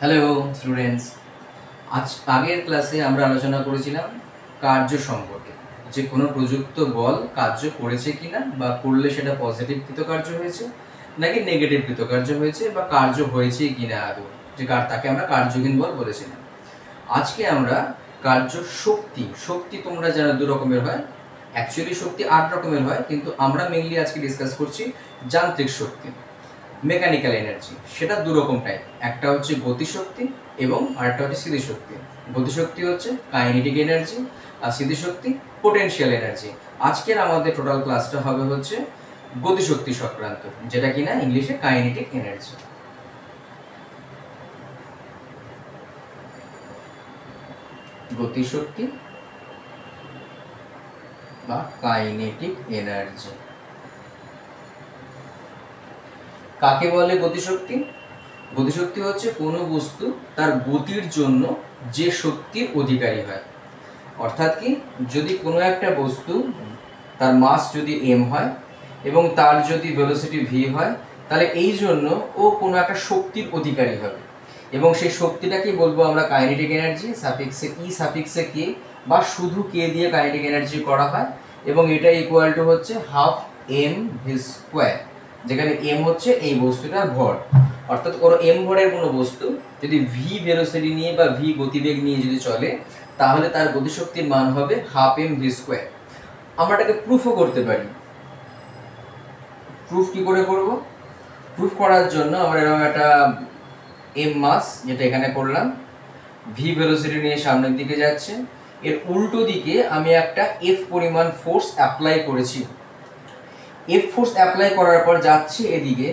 Hello students, আগের ক্লাসে আমরা আলোচনা করেছিলাম কার্য সম্পর্কে, যে কোনো প্রযুক্ত বল কার্য করেছে কিনা বা করলে সেটা পজিটিভ কৃতকার্য হয়েছে নাকি নেগেটিভ কৃতকার্য হয়েছে বা কার্য হয়েছে কিনা আদৌ, যে তাকে আমরা কার্যহীন বল বলেছিলাম। আজকে আমরা কার্য শক্তি তোমরা জানো দু রকমের হয়, অ্যাকচুয়ালি শক্তি 8 রকমের হয়, কিন্তু আমরা মেইনলি আজকে ডিসকাস করছি যান্ত্রিক শক্তি, মেকানিক্যাল এনার্জি। সেটা দু রকম টাইপ, একটা হচ্ছে গতিশক্তি এবং আরেকটা হচ্ছে স্থিতিশক্তি। গতিশক্তি হচ্ছে কাইনেটিক এনার্জি আর স্থিতিশক্তি পোটেনশিয়াল এনার্জি। আজকের আমাদের টোটাল ক্লাসটা হবে হচ্ছে গতিশক্তি সংক্রান্ত, যেটা কিনা ইংলিশে কাইনেটিক এনার্জি। গতিশক্তি বা কাইনেটিক এনার্জি কাকে বলে? গতিশক্তি গতিশক্তি হচ্ছে কোনো বস্তু তার গতির জন্য যে শক্তির অধিকারী হয়। অর্থাৎ কি, যদি কোনো একটা বস্তু তার মাস যদি m হয় এবং তার যদি ভেলোসিটি v হয়, তাহলে এই জন্য ও কোনো একটা শক্তির অধিকারী হবে, এবং সেই শক্তিটাকেই বলবো আমরা কাইনেটিক এনার্জি, সাফিক্সে ই সাফিক্সে কে বা শুধু কে দিয়ে কাইনেটিক এনার্জি করা হয়, এবং এটা ইকুয়াল টু হচ্ছে হাফ m v স্কোয়ার, যেখানে m হচ্ছে এই বস্তুটার ভর। অর্থাৎ ওর m ভরের কোনো বস্তু যদি v ভেলোসিটি নিয়ে বা v গতিবেগ নিয়ে যদি চলে, তাহলে তার গতিশক্তির মান হবে হাফ m v স্কোয়ার। আমরা এটাকে প্রুফও করতে পারি। প্রুফ কি করে করব? প্রুফ করার জন্য আমরা এরকম একটা m মাস, যেটা এখানে করলাম, v ভেলোসিটি নিয়ে সামনের দিকে যাচ্ছে, এর উল্টো দিকে আমি একটা f পরিমাণ ফোর্স অ্যাপ্লাই করেছি। f ফোর্স অ্যাপ্লাই করার পর যাচ্ছে এদিকে,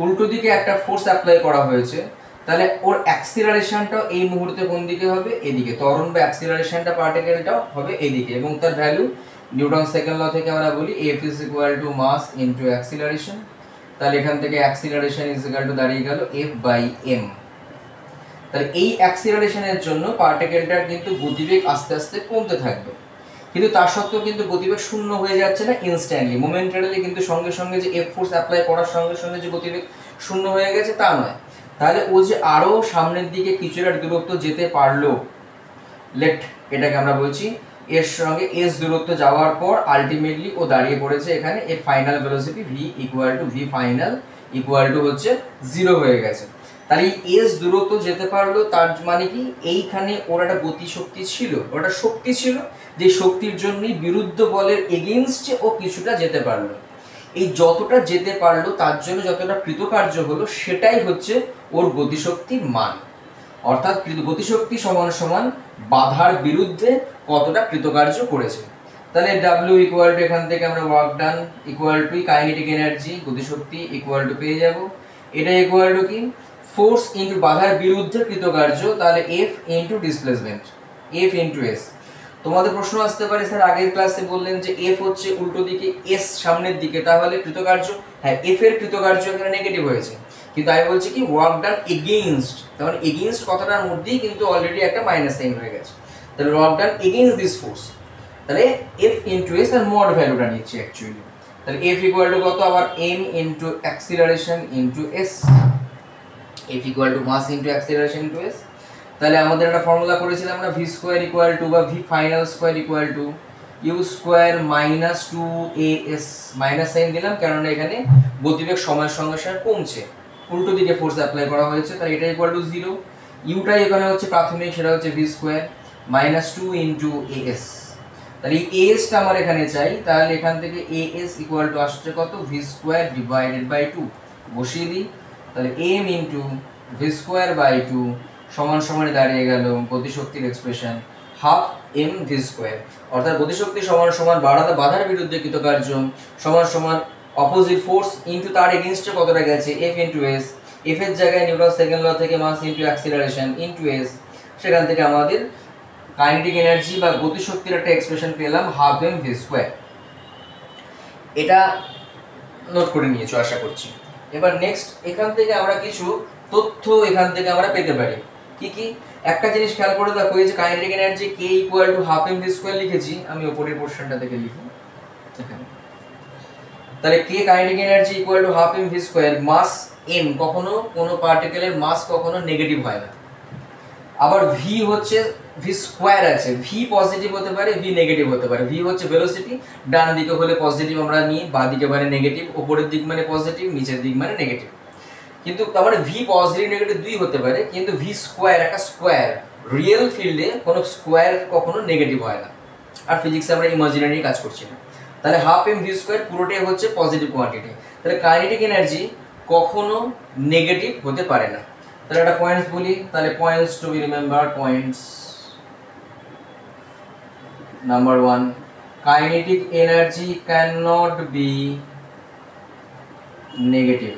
উল্টো দিকে একটা ফোর্স অ্যাপ্লাই করা হয়েছে, তাহলে ওর অ্যাক্সিলারেশনটাও এই মুহূর্তে কোন দিকে হবে? এদিকে। ত্বরণ বা অ্যাক্সিলারেশনটা পার্টিকেলটাও হবে এদিকে, এবং তার ভ্যালু নিউটন সেকেন্ড ল থেকে আমরা বলি F is equal to mass into acceleration. তাহলে এখান থেকে অ্যাক্সিলারেশন ইজ ইকুয়াল টু দাঁড়িয়ে গেল F বাই m। তাহলে এই অ্যাক্সিলারেশনের জন্য পার্টিকেলটার কিন্তু গতিবেগ আস্তে আস্তে কমতে থাকবে, কিন্তু তার সত্ত্বেও কিন্তু গতিবেগ শূন্য হয়ে যাচ্ছে না ইনস্ট্যান্টলি, মোমেন্টারিলি, কিন্তু সঙ্গে সঙ্গে যে এফ ফোর্স অ্যাপ্লাই করার সঙ্গে সঙ্গে যে গতিবেগ শূন্য হয়ে গেছে তা নয়। তাহলে ও যে আরও সামনের দিকে কিছুটা দূরত্ব যেতে পারলো, লেট এটাকে আমরা বলছি, এর সঙ্গে এস দূরত্ব যাওয়ার পর আলটিমেটলি ও দাঁড়িয়ে পড়েছে এখানে, এর final velocity V equal to V final equal to হচ্ছে 0 হয়ে গেছে। তাহলে এই এস দূরত্ব যেতে পারলো, তার মানে কি এইখানে ওর একটা গতিশক্তি ছিল, ওটা শক্তি ছিল, যে শক্তির জন্যই বিরুদ্ধ বলের এগেইনস্টে ও কিছুটা যেতে পারলো। এই যতটা যেতে পারলো তার জন্য যতটা কৃতকার্য হলো, সেটাই হচ্ছে ওর গতিশক্তির মান। অর্থাৎ গতিশক্তি সমান সমান বাধার বিরুদ্ধে কতটা কৃতকার্য করেছে। তাহলে W ইকুয়াল টু, এখান থেকে আমরা work done equal two kinetic energy, গতিশক্তি ইকুয়াল টু পেয়ে যাব, এটা ইকুয়াল টু কি, ফোর্স ইনটু বাধার বিরুদ্ধে কৃতকার্য, তাহলে F into displacement, F into S। তোমাদের প্রশ্ন আসতে পারে, স্যার আগের ক্লাসে বললেন যে F হচ্ছে উল্টো দিকে, S সামনের দিকে, তাহলে কৃতকার্য, হ্যাঁ F এর কৃতকার্য এখানে নেগেটিভ হয়েছে, কিন্তু আমি বলছি কি ওয়ার্ক ডান এগেইনস্ট, তাহলে এগেইনস্ট কথাটার মধ্যেই কিন্তু অলরেডি একটা মাইনাস সাইন হয়ে গেছে, তাহলে work done against this force, তাহলে F ইনটু S এর মড ভ্যালুটা নিচ্ছি অ্যাকচুয়ালি। তাহলে F ইকুয়াল টু কত, আবার m into acceleration into S, F equal to mass into acceleration into S। তাহলে আমাদের একটা ফর্মুলা করেছিলাম আমরা, v স্কয়ার ইকুয়াল টু বা v final square equal to u square minus 2as, minus sign দিলাম কারণ এখানে গতিবেগ সময়ের সঙ্গে সঙ্গে কমছে, উল্টো দিকে ফোর্স অ্যাপ্লাই করা হয়েছে, তাহলে এটা ইকুয়াল টু 0। ইউটাই এখানে হচ্ছে প্রাথমিক, সেটা হচ্ছে v square minus 2 into as। তাহলে এই as টা আমার এখানে চাই, তাহলে এখান থেকে as ইকুয়াল টু আসছে কত, v স্কয়ার ডিভাইডেড বাই 2 বসিয়ে দিই, তাহলে m into v square by 2 সমান সমান দাঁড়িয়ে গেল গতিশক্তির expression half m v square. অর্থাৎ গতিশক্তি সমান সমান বাধার বিরুদ্ধে কৃতকার্য সমান সমান অপোজিট ফোর্স ইনটু তার এগেইনস্টে কতটা গেছে, F ইনটু S। F এর জায়গায় নিউটন সেকেন্ড ল থেকে mass into acceleration into S, সেখান থেকে আমাদের কাইনেটিক এনার্জি বা গতিশক্তির একটা এক্সপ্রেশন পেলাম হাফ m v স্কয়ার। এটা নোট করে নিয়েছো আশা করছি। এবার নেক্সট এখান থেকে আমরা কিছু তথ্য এখান থেকে আমরা পেতে পারি। কি কি? একটা জিনিস খেয়াল করে দেখো, এই যে kinetic energy k equal to half m v square লিখেছি, আমি উপরের পোরশনটা থেকে লিখি এখানে। তাহলে k kinetic energy equal to half m v square, mass m, কখনো কোনো পার্টিকেলের মাস কখনো নেগেটিভ হয় না, আবার ভি হচ্ছে ভি স্কোয়ার আছে, ভি পজিটিভ হতে পারে, ভি নেগেটিভ হতে পারে। ভি হচ্ছে ভেলোসিটি, ডান দিকে হলে পজিটিভ আমরা নিই, বাঁ দিকে মানে নেগেটিভ, উপরের দিক মানে পজিটিভ, নিচের দিক মানে নেগেটিভ। কিন্তু তার মানে ভি পজিটিভ নেগেটিভ দুই হতে পারে, কিন্তু ভি স্কোয়ার একটা স্কোয়ার, রিয়েল ফিল্ডে কোনো স্কোয়ার কখনো নেগেটিভ হয় না। আর ফিজিক্সে আমরা ইমাজিনারি কাজ করছি না। তাহলে হাফ এম ভি স্কোয়ার পুরোটাই হচ্ছে পজিটিভ কোয়ান্টিটি। তাহলে কাইনেটিক এনার্জি কখনো নেগেটিভ হতে পারে না। তাহলে একটা পয়েন্টস বলি, তাহলে points to be remember, points number 1, kinetic energy can not be negative.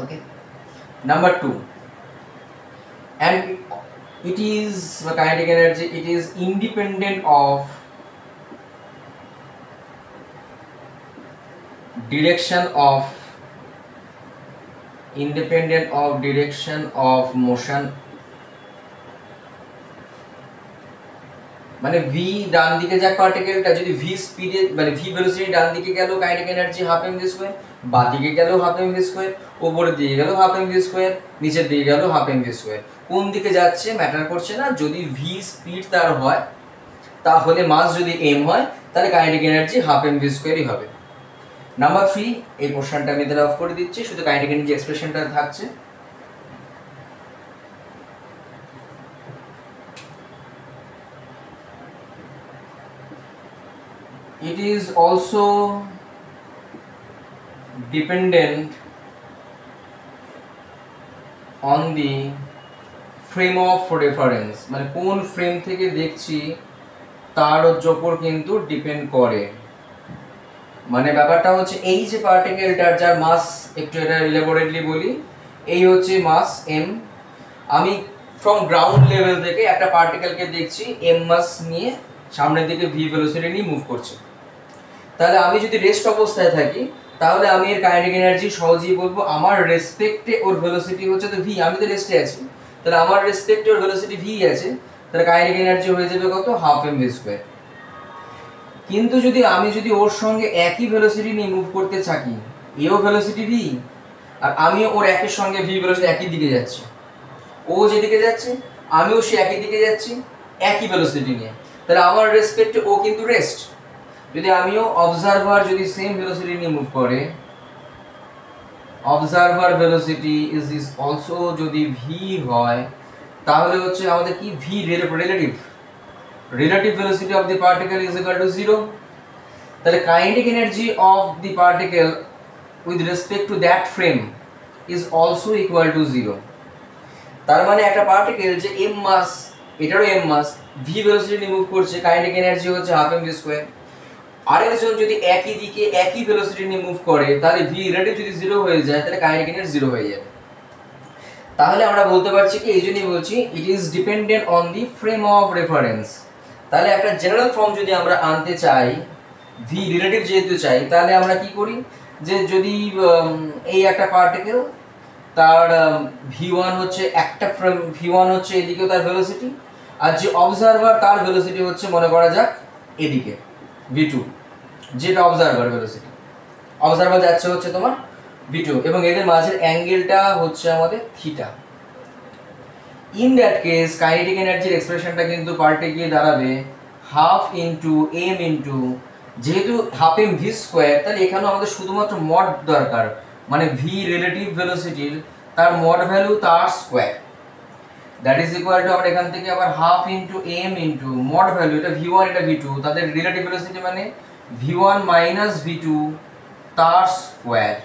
Okay. Number 2, and it is the kinetic energy, it is independent of direction of motion, মানে v ডান দিকে যাক পার্টিকেলটা, যদি v স্পিডে মানে v ভেলোসিটি ডান দিকে গেল kinetic energy half M V square, বাঁ দিকে গেল হাফ এম ভি স্কয়ার, উপরের দিকে গেল হাফ এম ভি স্কয়ার, নিচের দিকে গেল হাফ এম ভি স্কয়ার। কোন দিকে যাচ্ছে ম্যাটার করছে না, যদি v স্পিড তার হয়, তাহলে মাস যদি m হয়, তাহলে kinetic energy half M V স্কয়ারই হবে। নাম্বার 3, এই পোরশনটা আমি তাহলে অফ করে দিচ্ছি, শুধু কাইনেটিক এনার্জি এক্সপ্রেশনটা থাকছে। It is also dependent on the frame of reference, মানে কোন ফ্রেম থেকে দেখছি তার উপর কিন্তু ডিপেন্ড করে। মানে ব্যাপারটা হচ্ছে এই যে পার্টিকেলটার যার মাস, একটু এটা ইলাবোরেটলি বলি, এই হচ্ছে মাস m, আমি ফ্রম গ্রাউন্ড লেভেল থেকে একটা পার্টিকেলকে দেখছি m মাস নিয়ে সামনের দিকে v ভেলোসিটি নিয়ে মুভ করছে। তাহলে আমি যদি রেস্ট অবস্থায় থাকি, তাহলে আমি এর কাইনেটিক এনার্জি সহজেই বলবো আমার রেসপেক্টে ওর ভেলোসিটি হচ্ছে তো v, আমি তো রেস্টে আছি, তাহলে আমার রেসপেক্টে ওর ভেলোসিটি v আছে, তাহলে কাইনেটিক এনার্জি হয়ে যাবে কত, হাফ এম ভি স্কয়ার। কিন্তু যদি ওর সঙ্গে একই ভেলোসিটি নিয়ে মুভ করতে থাকি, এও ভেলোসিটি v আর আমিও ওর একের সঙ্গে v ভেলোসিটি একই দিকে যাচ্ছি, ও যেদিকে যাচ্ছে আমিও সে একই দিকে যাচ্ছি একই ভেলোসিটি নিয়ে, তাহলে আমার রেসপেক্টে ও কিন্তু রেস্ট। যদি আমিও অবজারভার যদি সেম ভেলোসিটি নিয়ে মুভ করে, অবজারভার ভেলোসিটি ইজ অলসো যদি v হয়, তাহলে হচ্ছে আমাদের কি v relative velocity of the particle is equal to 0। তাহলে kinetic energy of the particle with respect to that frame is also equal to 0। তার মানে একটা পার্টিকেল যে m মাস, এটারও m মাস, v ভেলোসিটি নিয়ে মুভ করছে, কাইনেটিক এনার্জি হচ্ছে half M V square. আরেকজন যদি একই দিকে একই ভেলোসিটি নিয়ে মুভ করে, তাহলে v রিলেটিভ যদি 0 হয়ে যায়, তাহলে কাইনেটিক এনার্জি 0 হয়ে যাবে। তাহলে আমরা বলতে পারছি কি, এই জন্যই বলছি it is dependent on the frame of reference. তাহলে একটা জেনারেল ফর্ম যদি আমরা আনতে চাই, v রিলেটিভ যেহেতু চাই, তাহলে আমরা কি করি, যে যদি এই একটা পার্টিকেল তার v1 হচ্ছে একটা ফ্রেম, v1 হচ্ছে এদিকেও তার ভেলোসিটি, আর যে অবজারভার তার ভেলোসিটি হচ্ছে মনে করা যাক এদিকে v2, যেটা অবজারভার ভেলোসিটি, অবজারভার যাচ্ছে হচ্ছে তোমার v2, এবং এদের মাঝের অ্যাঙ্গেলটা হচ্ছে আমাদের theta. In that case kinetic এনার্জির এক্সপ্রেশনটা কিন্তু পাল্টে গিয়ে দাঁড়াবে হাফ ইন্টু m ইন্টু, যেহেতু হাফ এম ভি স্কোয়ার, তাহলে এখানেও আমাদের শুধুমাত্র মড দরকার, মানে ভি রিলেটিভ ভেলোসিটির তার মড ভ্যালু তার square, that is equal two, আমরা এখান থেকে আবার half into m into mod value, এটা v1 এটা v2, তাদের রিলেটিভ ভেলোসিটি মানে v1 মাইনাস v2 তার স্কোয়ার।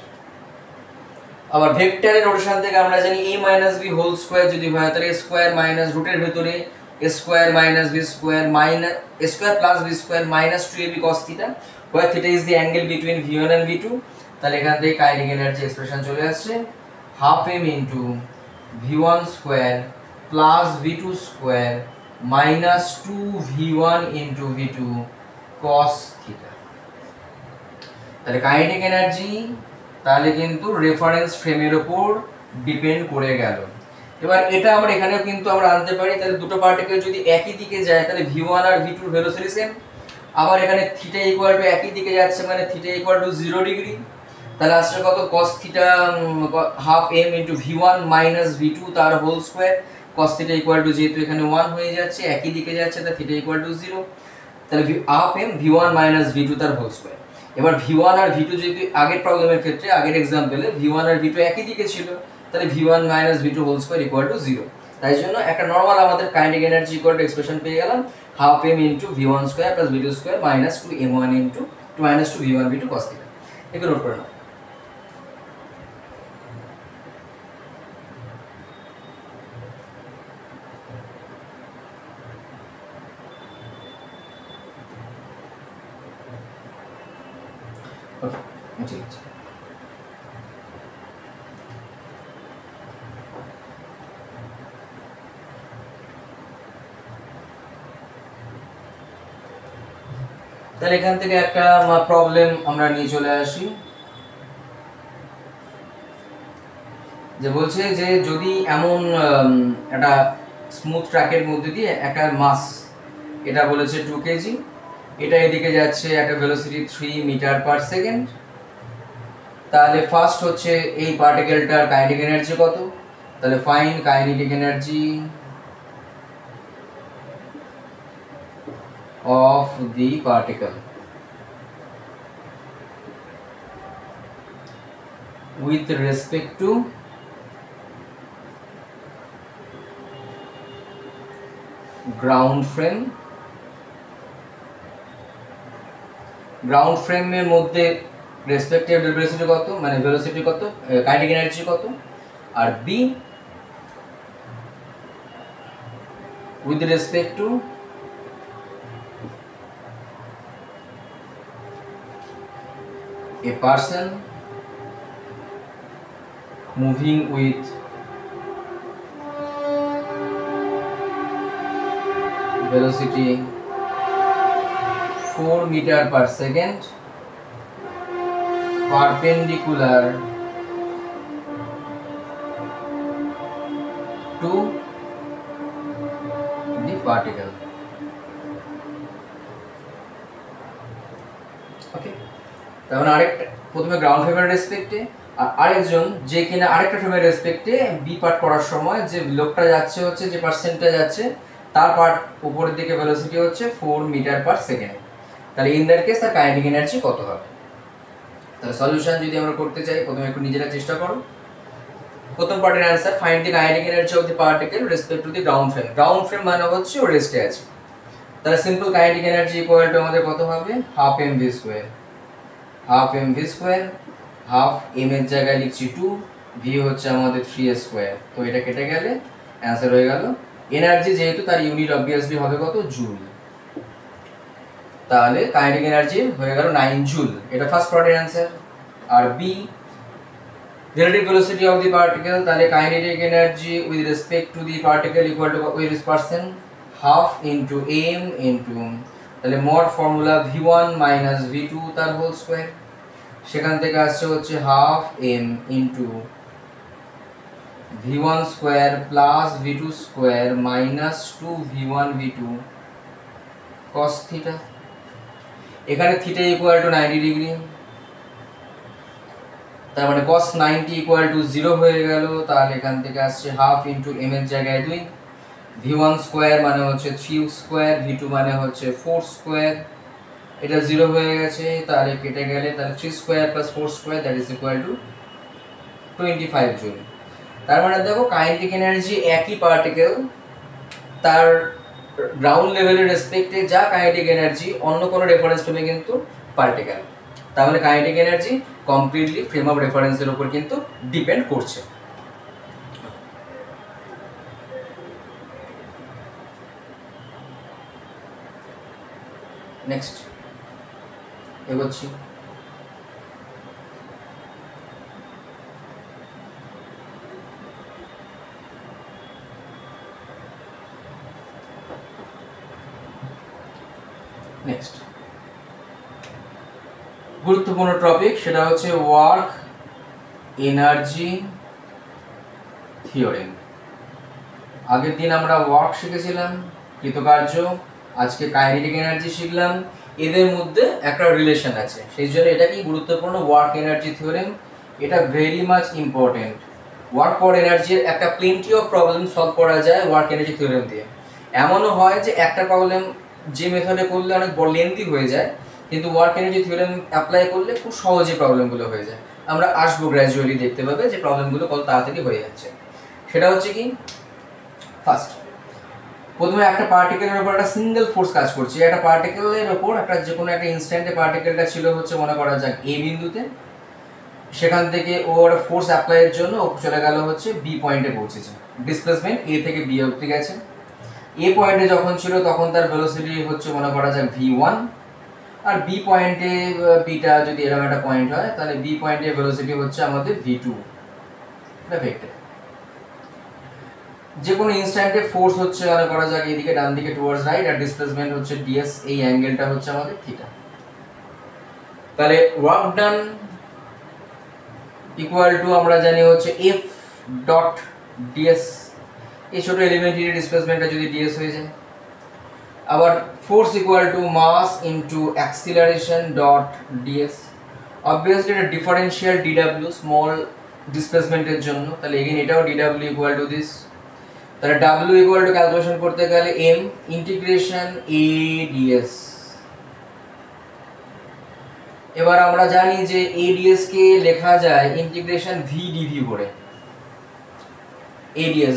আবার ভেক্টরের রোটেশন থেকে আমরা জানি a minus b whole square যদি হয়, তাহলে a স্কোয়ার মাইনাস রুটের ভেতরে a square minus b square minus a square plus b square minus 2ab cos theta, where theta is the angle between v1 and v2। তাহলে এখান থেকে kinetic energy expression চলে আসছে half m into v1 square plus v2 square minus 2v1 into v2 cos theta. তাহলে kinetic energy তাহলে কিন্তু reference ফ্রেমের উপর ডিপেন্ড করে গেল। এবার এটা আমরা এখানেও কিন্তু আমরা আনতে পারি, তাহলে দুটো পার্টিকেল যদি একই দিকে যায়, তাহলে v1 আর v2 ভেলোসিটি সেম, আবার এখানে থিটা ইকুয়াল টু একই দিকে যাচ্ছে, মানে থিটা ইকুয়াল টু 0 ডিগ্রি, তাহলে আসছে কত cos theta half m into v1 minus v2 তার whole square. cos theta equal to, যেহেতু এখানে 1 হয়ে যাচ্ছে একই দিকে যাচ্ছে, তাহলে থিটা ইকুয়াল টু 0, তাহলে half m v1 minus v2 তার হোল স্কয়ার। এবার v1 আর v2 যদি আগের প্রবলেমের ক্ষেত্রে আগের এক্সাম্পলে v1 আর v2 একই দিকে ছিল, তাহলে v1 minus v2 whole square equal to 0। তাই জন্য একটা নরমাল আমাদের kinetic energy equal to expression পেয়ে গেলাম, half m into v1 square plus v2 square minus 2m1 into minus 2 v1 v2 cos theta. এগুলো নোট করে নাও। ওকে, ঠিক আছে। তাহলে এখান থেকে একটা প্রবলেম আমরা নিয়ে চলে আসি, যে বলছে যে যদি এমন একটা স্মুথ ট্র্যাকের মধ্যে দিয়ে একটা মাস, এটা বলেছে 2 কেজি, এটা এদিকে যাচ্ছে একটা ভেলোসিটি 3 মিটার পার সেকেন্ড, তাহলে ফার্স্ট হচ্ছে এই পার্টিকেলটার কাইনেটিক এনার্জি কত, তাহলে find kinetic energy of the particle with respect to ground frame। Ground ফ্রেমের মধ্যে রেসপেক্টিভ ভেলোসিটি কত, মানে ভেলোসিটি কত, কাইনেটিক এনার্জি কত, আর B with respect to a person moving with velocity 4 meter per second perpendicular to the particle। ওকে, তার মানে আরেকটা, প্রথমে গ্রাউন্ড ফ্রেমের রেসপেক্টে, আর আরেকজন যে কিনা আরেকটা ফ্রেমের রেসপেক্টে বি পার্ট করার সময় যে লোকটা যাচ্ছে হচ্ছে, যে পার্সেন্টটা যাচ্ছে তার পার্ট উপরের দিকে ভেলোসিটি হচ্ছে 4 মিটার পার সেকেন্ড, তাহলে ইন দ্যাট কেস তার কাইনেটিক এনার্জি কত হবে। তাহলে সলিউশন যদি আমরা করতে চাই, প্রথমে একটু নিজেরা চেষ্টা করো। প্রথম পার্টের answer, find the kinetic energy of the particle respect to the ground frame. Ground frame মানে হচ্ছে ও রেস্টে আছে, তাহলে simple kinetic energy equal to আমাদের কত হবে, half M V square. Half M V square, half M এর জায়গায় লিখছি 2, ভি হচ্ছে আমাদের 3 স্কোয়ার, তো এটা কেটে গেলে অ্যান্সার হয়ে গেল এনার্জি, যেহেতু তার ইউনিট অবভিয়াসলি হবে কত, জুল, তাহলে কাইনেটিক এনার্জি হয়ে গেল 9 জুল, এটা ফার্স্ট পার্টের অ্যান্সার। আর be relative velocity of the particle, তাহলে kinetic energy with respect to the particle equal to with this person half into M into, তাহলে মোট ফর্মুলা v1 মাইনাস v2 তার whole square, সেখান থেকে আসছে হচ্ছে half M into v1 square plus v2 square minus 2 v1 v2 cos theta. এখানে theta equal to 90 degree, তার মানে cos 90 ইকুয়াল টু 0 হয়ে গেল, তাহলে এখান থেকে আসছে হাফ ইনটু m এর জায়গায় 2, v1 স্কয়ার মানে হচ্ছে 3 স্কয়ার, v2 মানে হচ্ছে 4 স্কয়ার, এটা 0 হয়ে গেছে, তাহলে কেটে গেলে তাহলে 3 square plus 4 square that is equal two 25 joule. তার মানে দেখো কাইনেটিক এনার্জি একই পার্টিকেল তার গ্রাউন্ড লেভেলের রেসপেক্টে যা কাইনেটিক এনার্জি অন্য কোনো রেফারেন্স ফ্রেমে কিন্তু পার্টিকেল, তার মানে kinetic energy completely frame of রেফারেন্সের উপর কিন্তু ডিপেন্ড করছে। নেক্সট এগোচ্ছি, নেক্সট গুরুত্বপূর্ণ টপিক, সেটা হচ্ছে ওয়ার্ক এনার্জি থিওরেম। আগের দিন আমরা ওয়ার্ক শিখেছিলাম, কৃতকার্য, আজকে কাইনেটিক এনার্জি শিখলাম। এদের মধ্যে একটা রিলেশন আছে, সেই জন্য এটা কি গুরুত্বপূর্ণ ওয়ার্ক এনার্জি থিওরেম, এটা very much important. Work for এনার্জির একটা প্লেন্টি অফ প্রবলেম সলভ করা যায় ওয়ার্ক এনার্জি থিওরেম দিয়ে। এমনও হয় যে একটা প্রবলেম যে মেথডে করলে অনেক বড় লেন্থি হয়ে যায়, কিন্তু ওয়ার্ক এনার্জি থিওরেম অ্যাপ্লাই করলে খুব সহজে প্রবলেমগুলো হয়ে যায়। আমরা আসবো গ্র্যাজুয়ালি দেখতে পাবে যে প্রবলেমগুলো কত তাড়াতাড়ি হয়ে যাচ্ছে। সেটা হচ্ছে কি, ফার্স্ট প্রথমে একটা পার্টিকেলের উপর একটা সিঙ্গেল ফোর্স কাজ করছে। একটা পার্টিকেলের উপর একটা যে কোনো একটা ইনস্ট্যান্টে পার্টিকেলটা ছিল হচ্ছে মনে করা যাক এ বিন্দুতে, সেখান থেকে ওর ফোর্স অ্যাপ্লাইয়ের জন্য ও চলে গেল হচ্ছে বি পয়েন্টে পৌঁছেছে। ডিসপ্লেসমেন্ট এ থেকে বি অবধি গেছে। এ পয়েন্টে যখন ছিল তখন তার ভেলোসিটি হচ্ছে মনে করা যাক v1, আর বি পয়েন্টে বিটা যদি এরকম একটা পয়েন্ট হয় তাহলে বি পয়েন্টে ভেলোসিটি হচ্ছে আমাদের v2। এটা ভেক্টর। যে কোনো ইনস্ট্যান্টে ফোর্স হচ্ছে মনে করা যাক এইদিকে ডান দিকে টুয়ার্ডস রাইট, আর ডিসপ্লেসমেন্ট হচ্ছে ds, এই অ্যাঙ্গেলটা হচ্ছে আমাদের থিটা। তাহলে ওয়ার্ক ডান ইকুয়াল টু আমরা জানি হচ্ছে f ডট ds, এই ছোট এলিমেন্টারি ডিসপ্লেসমেন্টটা যদি ds হয়ে যায়। আবার force equal to mass into acceleration dot ds, obviously এটা ডিফারেনশিয়াল dw স্মল ডিসপ্লেসমেন্টের জন্য, তাহলে এগেইন এটাও dw ইকুয়াল টু দিস। তাহলে w ইকুয়াল টু ক্যালকুলেশন করতে গেলে m ইন্টিগ্রেশন a ds। এবার আমরা জানি যে a ds কে লেখা যায় ইন্টিগ্রেশন v dv করে। a ds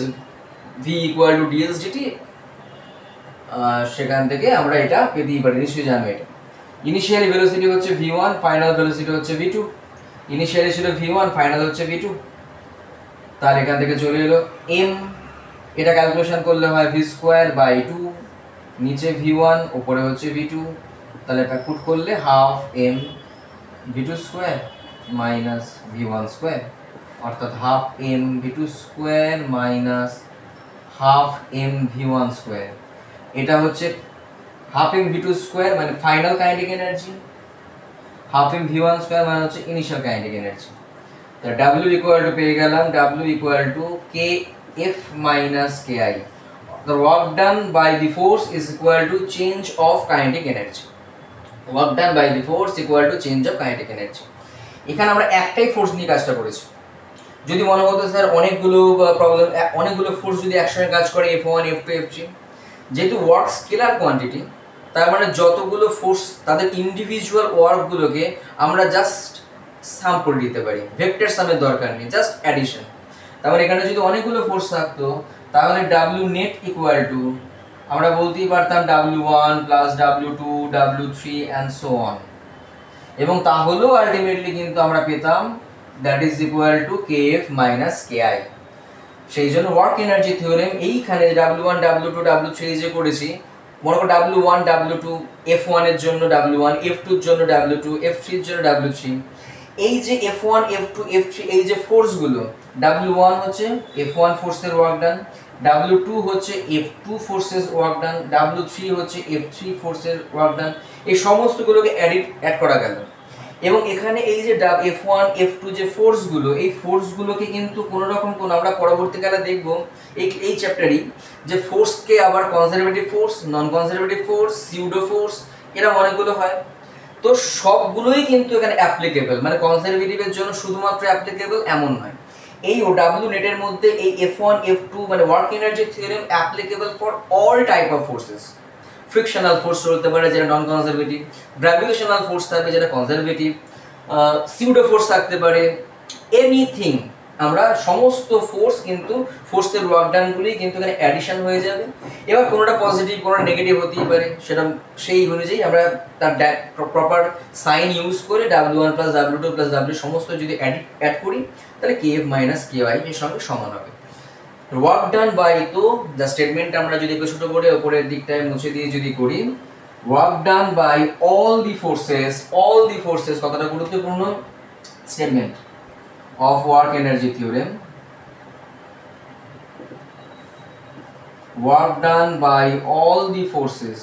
v equal two ds dt, সেখান থেকে আমরা এটা পেতেই পারি, নিশ্চয়ই জানো এটা। ইনিশিয়ালি ভেলোসিটি হচ্ছে v1, ফাইনাল ভেলোসিটি হচ্ছে v2। ইনিশিয়ালি ছিল v1, ফাইনাল হচ্ছে v2। তাহলে এখান থেকে চলে এলো m, এটা ক্যালকুলেশন করলে হয় v স্কয়ার বাই 2, নিচে v1 উপরে হচ্ছে v2, তাহলে এটা পুট করলে half m v2 square minus v1 square, অর্থাৎ half m v2 square minus half m v1 square. এটা হচ্ছে হাফ m v2 স্কয়ার মানে final kinetic energy, half m v1 square মানে হচ্ছে ইনিশিয়াল কাইনেটিক এনার্জি। তো w equal to পেয়ে গেলাম w equal to kf minus ki, the work done by the force is equal to change of kinetic energy, work done by the force equal to change of kinetic energy। এখানে আমরা একটাই force নিয়ে কাজটা করেছি। যদি মনে হতো sir অনেকগুলো প্রবলেম, অনেকগুলো ফোর্স যদি একসঙ্গে কাজ করে f1 f2 f3, যেহেতু ওয়ার্ক স্কেলার কোয়ান্টিটি, তার মানে যতগুলো ফোর্স তাদের ইন্ডিভিজুয়াল ওয়ার্কগুলোকে আমরা জাস্ট সাম করে দিতে পারি, ভেক্টর সামের দরকার নেই, জাস্ট অ্যাডিশন। তারপরে এখানে যদি অনেকগুলো ফোর্স থাকতো তাহলে w নেট ইকুয়াল টু আমরা বলতেই পারতাম w1 plus w2 w3 and so on, এবং তাহলেও আলটিমেটলি কিন্তু আমরা পেতাম that is equal to kf minus ki। সেই জন্য ওয়ার্ক এনার্জি থিওরেম এইখানে w1 w2 w3 যে করেছি, মনে করো w1 w2 f1 এর জন্য w1, f2 এর জন্য w2, f3 এর জন্য w3, এই যে f1 f2 f3 এই যে ফোর্সগুলো, w1 হচ্ছে f1 ফোর্সের ওয়ার্ক ডান, w2 হচ্ছে f2 ফোর্সের ওয়ার্ক ডান, w3 হচ্ছে f3 ফোর্সের ওয়ার্ক ডান, এই সমস্তগুলোকে অ্যাড করা গেল। এবং এখানে এই যে f1 f2 যে ফোর্সগুলো, এই ফোর্সগুলোকে কিন্তু কোনো রকম কোন আমরা পরবর্তীকালে দেখব এই চ্যাপ্টারই যে ফোর্সকে আবার কনজারভেটিভ ফোর্স, নন কনজারভেটিভ ফোর্স, সিউডো ফোর্স, এরা অনেকগুলো হয়। তো সবগুলোই কিন্তু এখানে অ্যাপ্লিকেবল, মানে কনজারভেটিভের জন্য শুধুমাত্র অ্যাপ্লিকেবল এমন নয়। এই ওডব্লিউ নেটের মধ্যে এই f1 f2 মানে work energy theorem applicable for all type of forces. Frictional force চলতে পারে যেটা নন কনজারভেটিভ, গ্র্যাভিটেশনাল ফোর্স থাকবে যেটা কনজারভেটিভ, সিউডো ফোর্স থাকতে পারে, এনিথিং। আমরা সমস্ত ফোর্স কিন্তু ফোর্সের ওয়ার্ক ডানগুলি কিন্তু এখানে অ্যাডিশন হয়ে যাবে। এবার কোনোটা পজিটিভ কোনোটা নেগেটিভ হতেই পারে, সেটা সেই অনুযায়ী আমরা তার প্রপার সাইন ইউজ করে w1 plus w2 plus w সমস্ত যদি অ্যাড করি তাহলে kf মাইনাস ky এর সঙ্গে সমান হবে। ওয়ার্ক ডান বাই, তো দ্য স্টেটমেন্ট আমরা যদি একটু ছোটো করে ওপরের দিকটায় মুছে দিয়ে যদি করি, work done by all the forces কতটা গুরুত্বপূর্ণ statement of work energy theorem, work done by all the forces,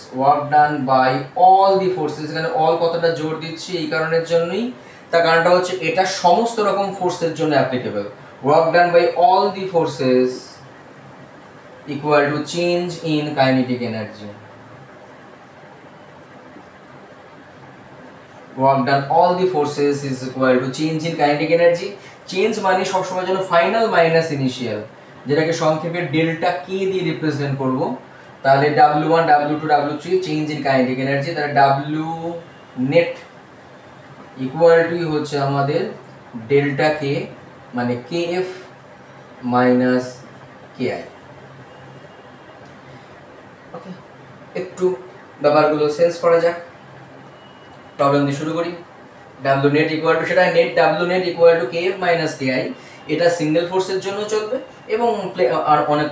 এখানে all কতটা জোর দিচ্ছি এই কারণের জন্যই, তার কারণটা হচ্ছে এটা সমস্ত রকম ফোর্সের জন্য applicable. work done by all the forces equal to change in kinetic energy, work done all the forces is equal to change in kinetic energy. Change মানে সবসময় যেন ফাইনাল মাইনাস ইনিশিয়াল, যেটাকে সংক্ষেপে ডেল্টা কে দিয়ে রিপ্রেজেন্ট করব। তাহলে W1 W2 W3 change in kinetic energy, তাহলে W net equal to হচ্ছে আমাদের ডেল্টা কে মানে KF মাইনাস KI। ওকে, একটু ব্যাপারগুলো সেন্স করা যাক। প্রবলেম দিয়ে শুরু করি। W নেট ইকুয়াল টু, সেটা net W net equal to KF minus KI, এটা সিঙ্গেল ফোর্সের জন্য চলবে এবং আর অনেক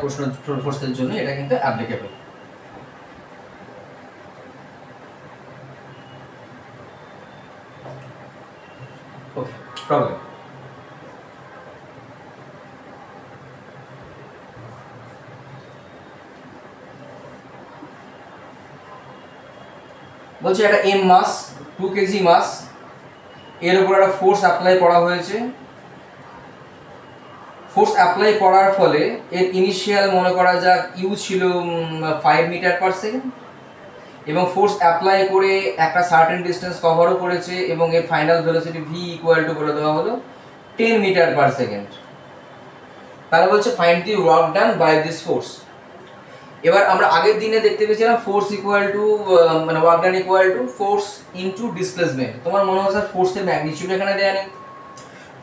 ফোর্সের জন্য এটা কিন্তু অ্যাপ্লিকেবল। ওকে, প্রবলেম বলছে একটা M মাস 2 কেজি মাস, এর উপর একটা ফোর্স অ্যাপ্লাই করা হয়েছে। ফোর্স অ্যাপ্লাই করার ফলে এর ইনিশিয়াল মনে করা যাক ইউ ছিল 5 মিটার পার সেকেন্ড, এবং ফোর্স অ্যাপ্লাই করে একটা সার্টেন ডিস্টেন্স কভারও করেছে এবং এর final velocity v equal to করে দেওয়া হলো 10 মিটার পার সেকেন্ড। তাহলে বলছে find the work done by this force. এবার আমরা আগের দিনে দেখতে পেয়েছিলাম ফোর্স ইকুয়াল টু মানে work done equal to force into displacement. তোমার মনে হচ্ছে ফোর্সের ম্যাগনিটিউড এখানে দেয়া নেই,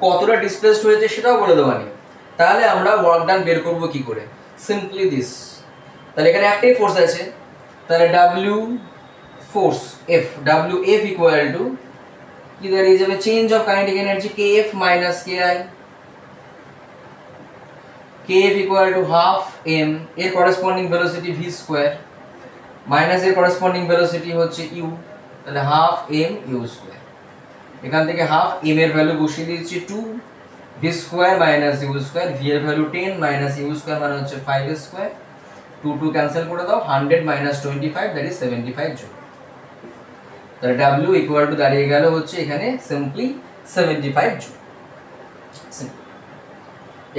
কতটা ডিসপ্লেসড হয়েছে সেটাও বলে দেওয়া নেই। তাহলে আমরা ওয়ার্ক ডান বের করব কি করে? Simply this. তাহলে এখানে একটাই ফোর্স আছে, তাহলে W force F, WF equal to কি দাঁড়িয়ে যাবে? Change of kinetic energy KF minus KI। KF equal to half m, এর corresponding velocity v square minus এর করেসপন্ডিং ভেলোসিটি হচ্ছে u, তাহলে হাফ m u স্কয়ার। এখান থেকে হাফ m এর ভ্যালু বসিয়ে দিয়েছি 2, v square minus u square, v এর ভ্যালু 10 মাইনাস u স্কয়ার মানে হচ্ছে 5 স্কয়ার, 2 2 ক্যান্সেল করে দাও, 100 মাইনাস 25 দ্যাট ইজ 75 জুল। তাহলে W ইকুয়াল টু দাঁড়িয়ে গেল হচ্ছে এখানে সিম্পলি 75 জুল।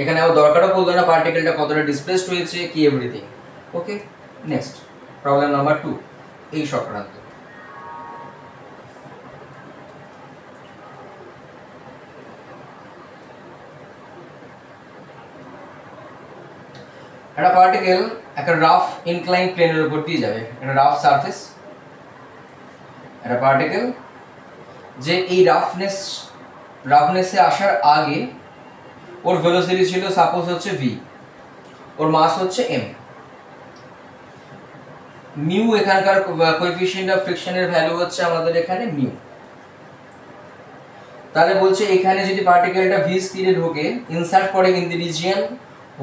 এখানে আমার দরকারও পড়লো না পার্টিকেলটা কতটা ডিসপ্লেসড হয়েছে কি এভরিথিং। ওকে, নেক্সট প্রবলেম নাম্বার 2 এই সংক্রান্ত। একটা পার্টিকেল একটা রাফ ইনক্লাইন প্লেনের উপর দিয়ে যাবে, একটা রাফ সারফেস। একটা পার্টিকেল যে এই রাফনেসে আসার আগে ওর ভেলোসিটি ছিল সাপোজ হচ্ছে v, ওর মাস হচ্ছে m, মিউ এখানকার কোএফিশিয়েন্ট অফ ফ্রিকশনের ভ্যালু হচ্ছে আমাদের এখানে মিউ। তাহলে বলছে এখানে যদি পার্টিকেলটা v স্পিডে ঢোকে, ইনসার্ট করে in the region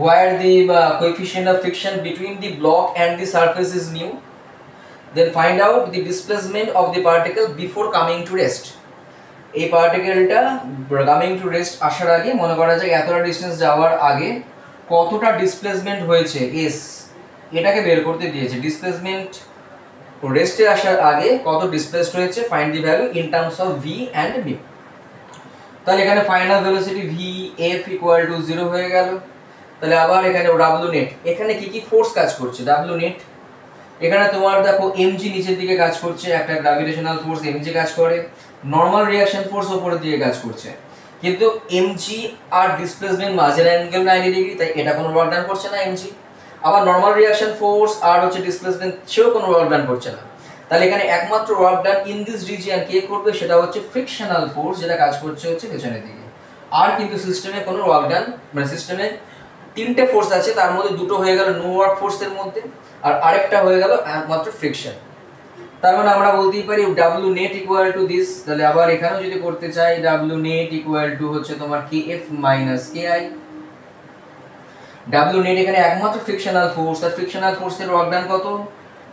where the coefficient of friction between the block and the surface is mu, then find out the displacement of the particle before coming to rest. এই পার্টিকেলটা coming to rest আসার আগে মনে করা যায় এতটা distance যাওয়ার আগে কতটা ডিসপ্লেসমেন্ট হয়েছে s, এটাকে বের করতে দিয়েছে। ডিসপ্লেসমেন্ট রেস্টে আসার আগে কত ডিসপ্লেসড হয়েছে, find the value in terms of v and mu। তাহলে এখানে final velocity v f equal to 0 হয়ে গেল। তাহলে আবার এখানে W নেট, এখানে কি কি ফোর্স কাজ করছে? W নেট এখানে তোমার দেখো mg নিচের দিকে কাজ করছে, একটা গ্র্যাভিটেশনাল ফোর্স mg কাজ করে, নরমাল রিঅ্যাকশন ফোর্স উপরের দিকে কাজ করছে, কিন্তু mg আর ডিসপ্লেসমেন্ট মাঝের অ্যাঙ্গেল 90 ডিগ্রি, তাই এটা কোনো ওয়ার্ক ডান করছে না mg। আবার নরমাল রিঅ্যাকশন ফোর্স আর হচ্ছে ডিসপ্লেসমেন্ট, সেও কোনো ওয়ার্ক ডান করছে না। তাহলে এখানে একমাত্র work done in this region কে করবে, সেটা হচ্ছে ফ্রিকশনাল ফোর্স, যেটা কাজ করছে হচ্ছে পেছনের দিকে। আর কিন্তু সিস্টেমে কোনো ওয়ার্ক ডান, মানে সিস্টেমে তিনটে ফোর্স আছে, তার মধ্যে দুটো হয়ে গেল নো ওয়ার্ক ফোর্সের মধ্যে, আর আরেকটা হয়ে গেল একমাত্র ফ্রিকশন। তার মানে আমরা বলতেই পারি W net equal to this. তাহলে আবার এখানেও যদি করতে চাই W নেট ইকুয়াল টু হচ্ছে তোমার KF minus KI। W net এখানে একমাত্র ফ্রিকশনাল ফোর্স, আর ফ্রিকশনাল ফোর্সের ওয়ার্ক ডান কত?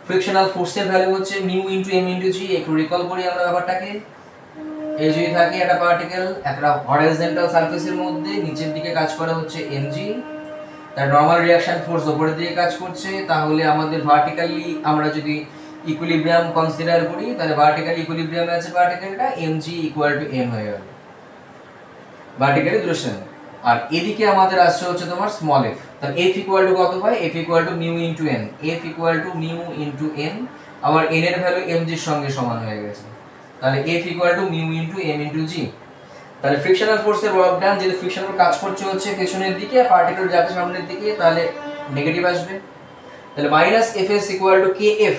ফ্রিকশনাল ফোর্সের ভ্যালু হচ্ছে mu into m into g। একটু রিকল করি আমরা ব্যাপারটাকে। এই যদি থাকে একটা পার্টিকেল একটা হরাইজন্টাল সারফেসের মধ্যে, নিচের দিকে কাজ করে হচ্ছে mg, তার নরমাল রিঅ্যাকশন ফোর্স উপরের দিকে কাজ করছে, তাহলে আমাদের ভার্টিক্যালি আমরা যদি ইকুইলিব্রিয়াম কনসিডার করি, তাহলে ভার্টিক্যালি ইকুইলিব্রিয়ামে আছে পার্টিকেলটা, mg ইকুয়াল টু m হয়ে গেল ভার্টিক্যালি ডিরেকশন। আর এদিকে আমাদের আসছে হচ্ছে তোমার স্মল f, তাহলে f ইকুয়াল টু কত হয়? f equal two mu into n, f equal two mu into n, আবার n এর ভ্যালু mg এর সঙ্গে সমান হয়ে গেছে। তাহলে F equal two mu into m into g। তাহলে ফ্রিকশনাল ফোর্সের ওয়ার্ক ডান, যেহেতু ফ্রিকশনাল কাজ করছে হচ্ছে পেছনের দিকে আর পার্টিকেল যাচ্ছে সামনের দিকে, তাহলে নেগেটিভ আসবে। তাহলে minus Fs equal to kf,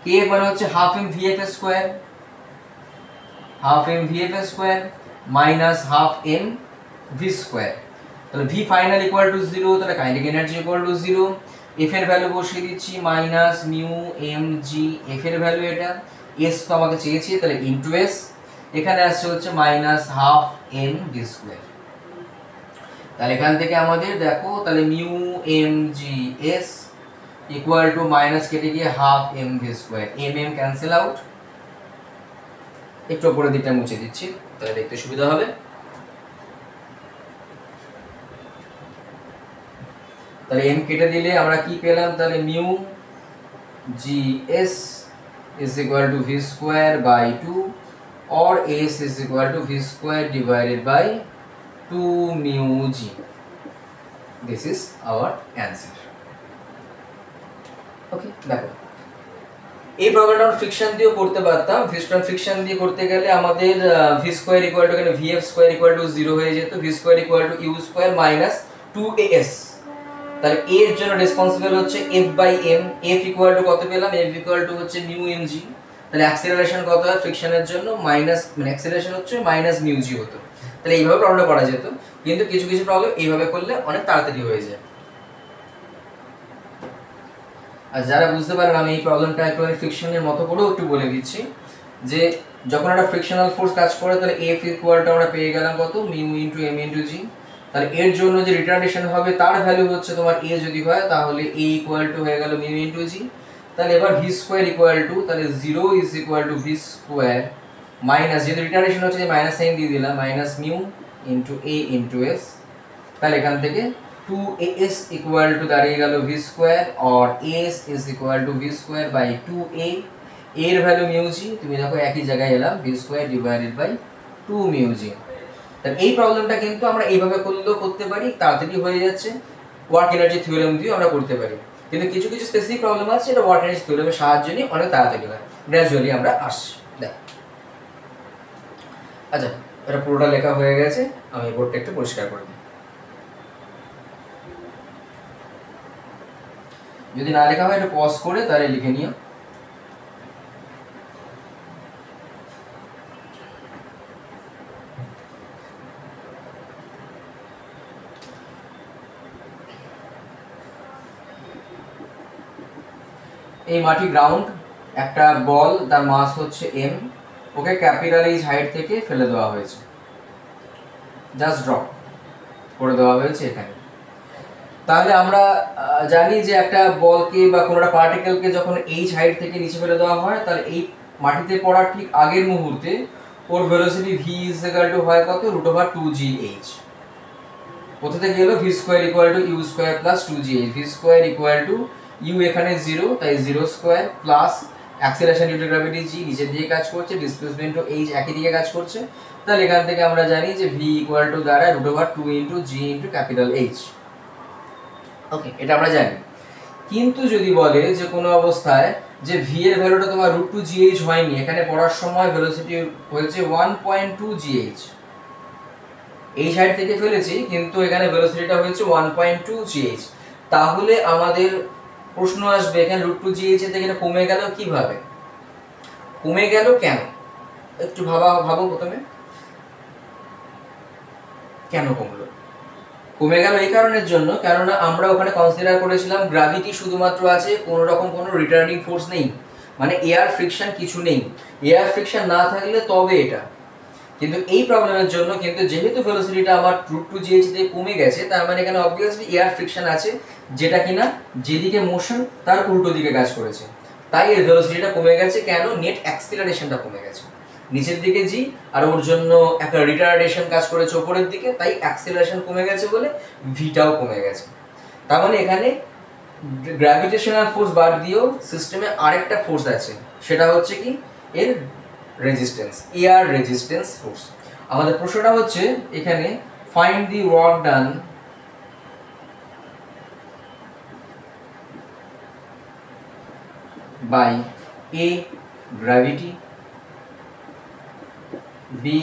kf মানে হচ্ছে half m vf square, half m vf square minus half m v square. তাহলে v ফাইনাল ইকুয়াল টু 0, তাহলে kinetic energy equal to 0। f এর ভ্যালু বসিয়ে দিচ্ছি minus mu m g, f এর value এটা, s তো আমাকে চেয়েছি তাহলে ইনটু s, এখানে আসছে হচ্ছে minus half m v square. তাহলে এখান থেকে আমাদের দেখো তাহলে mu m g s equal to minus কেটে গিয়ে half m v square, m m cancel out, একটু উপরের দিকটা মুছে দিচ্ছি তাহলে দেখতে সুবিধা হবে। তাহলে m কেটে দিলে আমরা কি পেলাম, তাহলে mu gs is equal to v square by 2 or s is equal to v square divided by 2 mu g. This is our answer. Okay, দেখো এই প্রবলেমটা আমরা ফ্রিকশন দিয়েও করতে পারতাম। ফ্রিকশন দিয়ে করতে গেলে আমাদের v স্কয়ার ইকুয়াল টু এখানে vf স্কয়ার ইকুয়াল টু 0 হয়ে যেত, v square equal to u square minus 2as। তাহলে a এর জন্য রেসপন্সিবল হচ্ছে f by m, f equal to কত পেলাম, f ইকুয়াল টু হচ্ছে মিউ mg। তাহলে অ্যাক্সিলারেশন কত হয় ফ্রিকশনের জন্য, মাইনাস মানে অ্যাক্সিলারেশন হচ্ছে মাইনাস মিউ জি হতো। তাহলে এইভাবে প্রবলেমটা করা যেত, কিন্তু কিছু কিছু প্রবলেম এইভাবে করলে অনেক তাড়াতাড়ি হয়ে যায়। আর যারা বুঝতে পারেন আমি এই প্রবলেমটা একটু ফ্রিকশনের মতো করেও একটু বলে দিচ্ছি, যে যখন একটা ফ্রিকশনাল ফোর্স কাজ করে তাহলে f ইকুয়াল টু আমরা পেয়ে গেলাম কত, mu into m into g। তাহলে এর জন্য যে রিটার্ডেশন হবে তার ভ্যালু হচ্ছে তোমার a যদি হয় তাহলে a ইকুয়াল টু হয়ে গেল মিউ ইনটু g। তাহলে এবার v স্কয়ার ইকুয়াল টু তাহলে 0 is equal to v square minus, যেহেতু রিটার্ডেশন হচ্ছে যে মাইনাস সাইন দিয়ে দিলাম, minus mu into a into s। তাহলে এখান থেকে 2as ইকুয়াল টু দাঁড়িয়ে গেল v স্কয়ার আর as is equal to v square by 2a, এর ভ্যালু মিউ g, তুমি দেখো একই জায়গায় এলাম, v square divided by 2 mu g। তাহলে এই প্রবলেমটা কিন্তু আমরা এইভাবে করলেও করতে পারি, তাড়াতাড়ি হয়ে যাচ্ছে, ওয়ার্ক এনার্জি থিওরেম দিয়ে আমরা করতে পারি। কিন্তু কিছু কিছু স্পেসিফিক প্রবলেম আছে এটা ওয়ার্ক এনার্জি থিওরেমের সাহায্যে নিয়ে অনেক তাড়াতাড়ি হয়, গ্র্যাজুয়ালি আমরা আসছি। দেখ আচ্ছা, এটা পুরোটা লেখা হয়ে গেছে, আমি বোর্ডটা একটু পরিষ্কার করে দিই। যদি না লেখা হয় এটা পজ করে তাহলে লিখে নিও। এই মাটি গ্রাউন্ড, একটা বল তার মাস হচ্ছে m, ওকে ক্যাপিটাল এইচ হাইট থেকে ফেলে দেওয়া হয়েছে, জাস্ট ড্রপ করে দেওয়া হয়েছে এখানে। তাহলে আমরা জানি যে একটা বলকে বা কোনো একটা পার্টিকেলকে যখন এইচ হাইট থেকে নিচে ফেলে দেওয়া হয় তাহলে এই মাটিতে পড়ার ঠিক আগের মুহূর্তে ওর velocity v is equal to হয় কত, √2gh। কোথা থেকে এলো, v square equal to u square plus 2gh, v square equal to u এখানে 0 তাই 0 square plus acceleration due to gravity g নিচের দিকে কাজ করছে, ডিসপ্লেসমেন্ট ও h একই দিকে কাজ করছে। তাহলে এখান থেকে আমরা জানি যে v ইকুয়াল টু দাঁড়ায় √2 g ইনটু ক্যাপিটাল H। ওকে, এটা আমরা জানি। কিন্তু যদি বলে যে কোনো অবস্থায় যে v এর ভ্যালুটা তোমার √2gh হয়নি, এখানে পড়ার সময় ভেলোসিটি হয়েছে 1.2gh, এই সাইড থেকে ফেলেছি কিন্তু এখানে ভেলোসিটিটা হয়েছে 1.2gh, তাহলে আমাদের প্রশ্ন আসবে এখানে √2gh থেকে এটা কমে গেল কিভাবে, কমে গেল কেন, একটু ভাবো প্রথমে কেন কমলো। কমে গেল এই কারণের জন্য, কেননা আমরা ওখানে কনসিডার করেছিলাম গ্র্যাভিটি শুধুমাত্র আছে, কোনো রকম কোনো রিটার্নিং ফোর্স নেই, মানে এয়ার ফ্রিকশন কিছু নেই, এয়ার ফ্রিকশন না থাকলে তবে এটা। কিন্তু এই প্রবলেমের জন্য কিন্তু যেহেতু ভেলোসিটিটা আমার √2gh থেকে কমে গেছে, তার মানে এখানে অবভিয়াসলি এয়ার ফ্রিকশন আছে, যেটা কিনা যেদিকে মোশন তার উল্টো দিকে কাজ করেছে, তাই এর ভেলোসিটিটা কমে গেছে। কেন, নেট অ্যাক্সিলারেশনটা কমে গেছে, নিচের দিকে জি আর ওর জন্য একটা রিটার্ডেশন কাজ করেছে উপরের দিকে, তাই অ্যাক্সিলারেশন কমে গেছে বলে ভিটাও কমে গেছে। তার মানে এখানে গ্র্যাভিটেশনাল ফোর্স বাদ দিয়েও সিস্টেমে আরেকটা ফোর্স আছে, সেটা হচ্ছে কি এর রেজিস্ট্যান্স, এয়ার রেজিস্ট্যান্স ফোর্স। আমাদের প্রশ্নটা হচ্ছে এখানে find the work done by A gravity B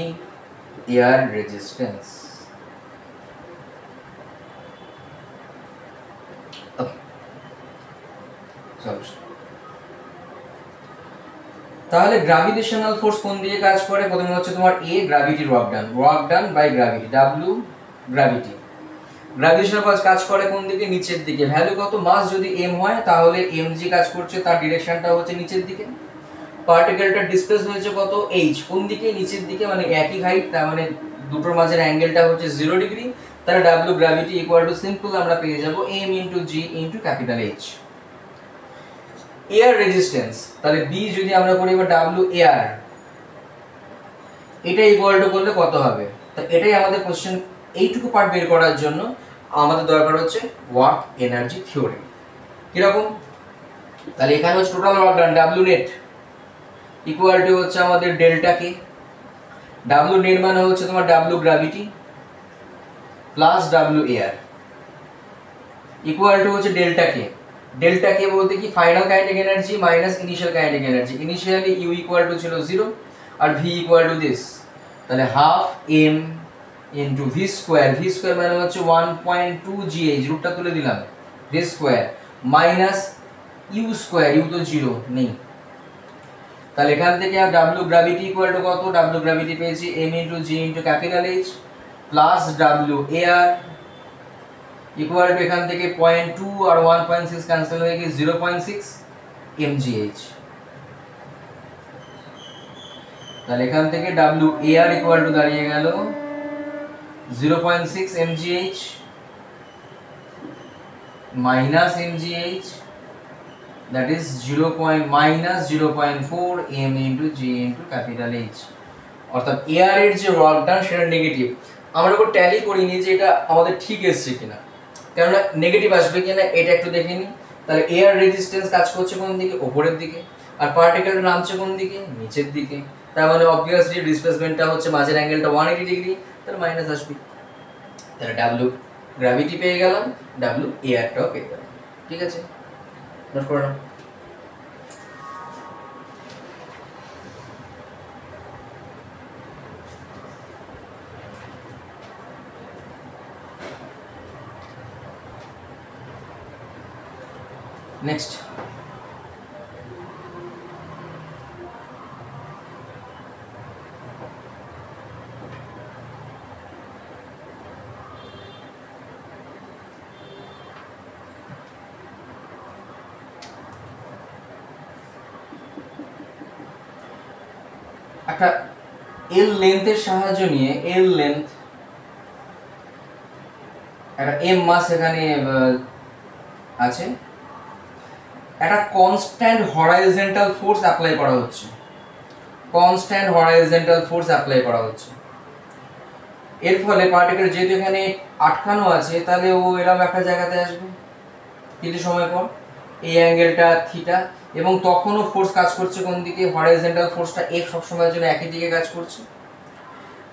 air resistance. তাহলে গ্র্যাভিটেশনাল ফোর্স কোন দিকে কাজ করে? প্রথমে হচ্ছে তোমার A gravity work done by gravity, W gravity. Gravitational force কাজ করে কোন দিকে? নিচের দিকে। ভ্যালু কত? মাস যদি এম হয় তাহলে এম জি কাজ করছে, তার ডিরেকশনটা হচ্ছে নিচের দিকে। পার্টিকেলটা ডিসপ্লেস হয়েছে কত? এইচ। কোন দিকে? নিচের দিকে, মানে একই হাইট, তার মানে দুটোর মাঝের অ্যাঙ্গেলটা হচ্ছে 0 ডিগ্রি। তাহলে W gravity equal to simple আমরা পেয়ে যাব এম ইনটু জি into capital H. Air resistance, তাহলে বি যদি আমরা করি এবার ডাব্লিউ এয়ার, এটা ইকুয়াল টু করলে কত হবে? তো এটাই আমাদের কোশ্চেন। এইটুকু পার্ট বের করার জন্য আমাদের দরকার হচ্ছে ওয়ার্ক এনার্জি থিওরি। কিরকম? তাহলে এখানে হচ্ছে total work done W net equal to হচ্ছে আমাদের ডেল্টা কে। ডাব্লিউ নেট মানে হচ্ছে তোমার W gravity plus W air equal to হচ্ছে ডেল্টা কে। ডেল্টা কে বলতে কি? Final kinetic energy minus initial kinetic energy. Initially u equal to ছিল 0 আর ভি ইকুয়াল টু দিস, তাহলে half M into v square. V square মানে হচ্ছে 1.2 gh, রুটটা তুলে দিলাম, v square minus you square, u তো 0 নেই। তাহলে এখান থেকে ডাব্লিউ গ্র্যাভিটি ইকুয়াল টু কত? ডাব্লিউ গ্র্যাভিটি পেয়েছি m into G into capital H plus W air equal to এখান থেকে 0.2 আর 1.6 ক্যান্সেল হয়ে গিয়ে 0.6 mgh। তাহলে এখান থেকে ডাব্লিউ এয়ার ইকুয়াল টু দাঁড়িয়ে গেল 0.6 mgh minus mgh, that is 0.4 m into g into capital H। অর্থাৎ এয়ার এর যে ওয়ার্ক ডান সেটা নেগেটিভ। আমরা ওটা ট্যালি করিনি যে এটা আমাদের ঠিক এসছে কিনা, কারণ নেগেটিভ আসবে কিনা এটা একটু দেখে নিই। তাহলে এয়ার রেজিস্ট্যান্স কাজ করছে কোন দিকে? উপরের দিকে। আর পার্টিকেলটা নামছে কোন দিকে? নিচের দিকে। তার মানে অবভিয়াসলি ডিসপ্লেসমেন্টটা হচ্ছে মাঝের অ্যাঙ্গেলটা 180 ডিগ্রি, তাহলে মাইনাস আসবে। তাহলে ডাব্লিউ গ্র্যাভিটি পেয়ে গেলাম, ডাব্লিউ এয়ারটাও পেয়ে গেলাম। ঠিক আছে, নোট করে নাও। নেক্সট, একটা এল লেন্থের সাহায্য নিয়ে, এল লেন্থ একটা এম মাস এখানে আছে, একটা কনস্ট্যান্ট হরাইজন্টাল ফোর্স অ্যাপ্লাই করা হচ্ছে। কনস্ট্যান্ট হরাইজন্টাল ফোর্স অ্যাপ্লাই করা হচ্ছে। এর ফলে পার্টিকেল যেহেতু এখানে আটকানো আছে, তাহলে ও এরকম একটা জায়গাতে আসবে কিছু সময় পর, এই অ্যাঙ্গেলটা থিটা, এবং তখনও ফোর্স কাজ করছে কোন দিকে? হরাইজন্টাল ফোর্সটা এফ সবসময়ের জন্য একই দিকে কাজ করছে।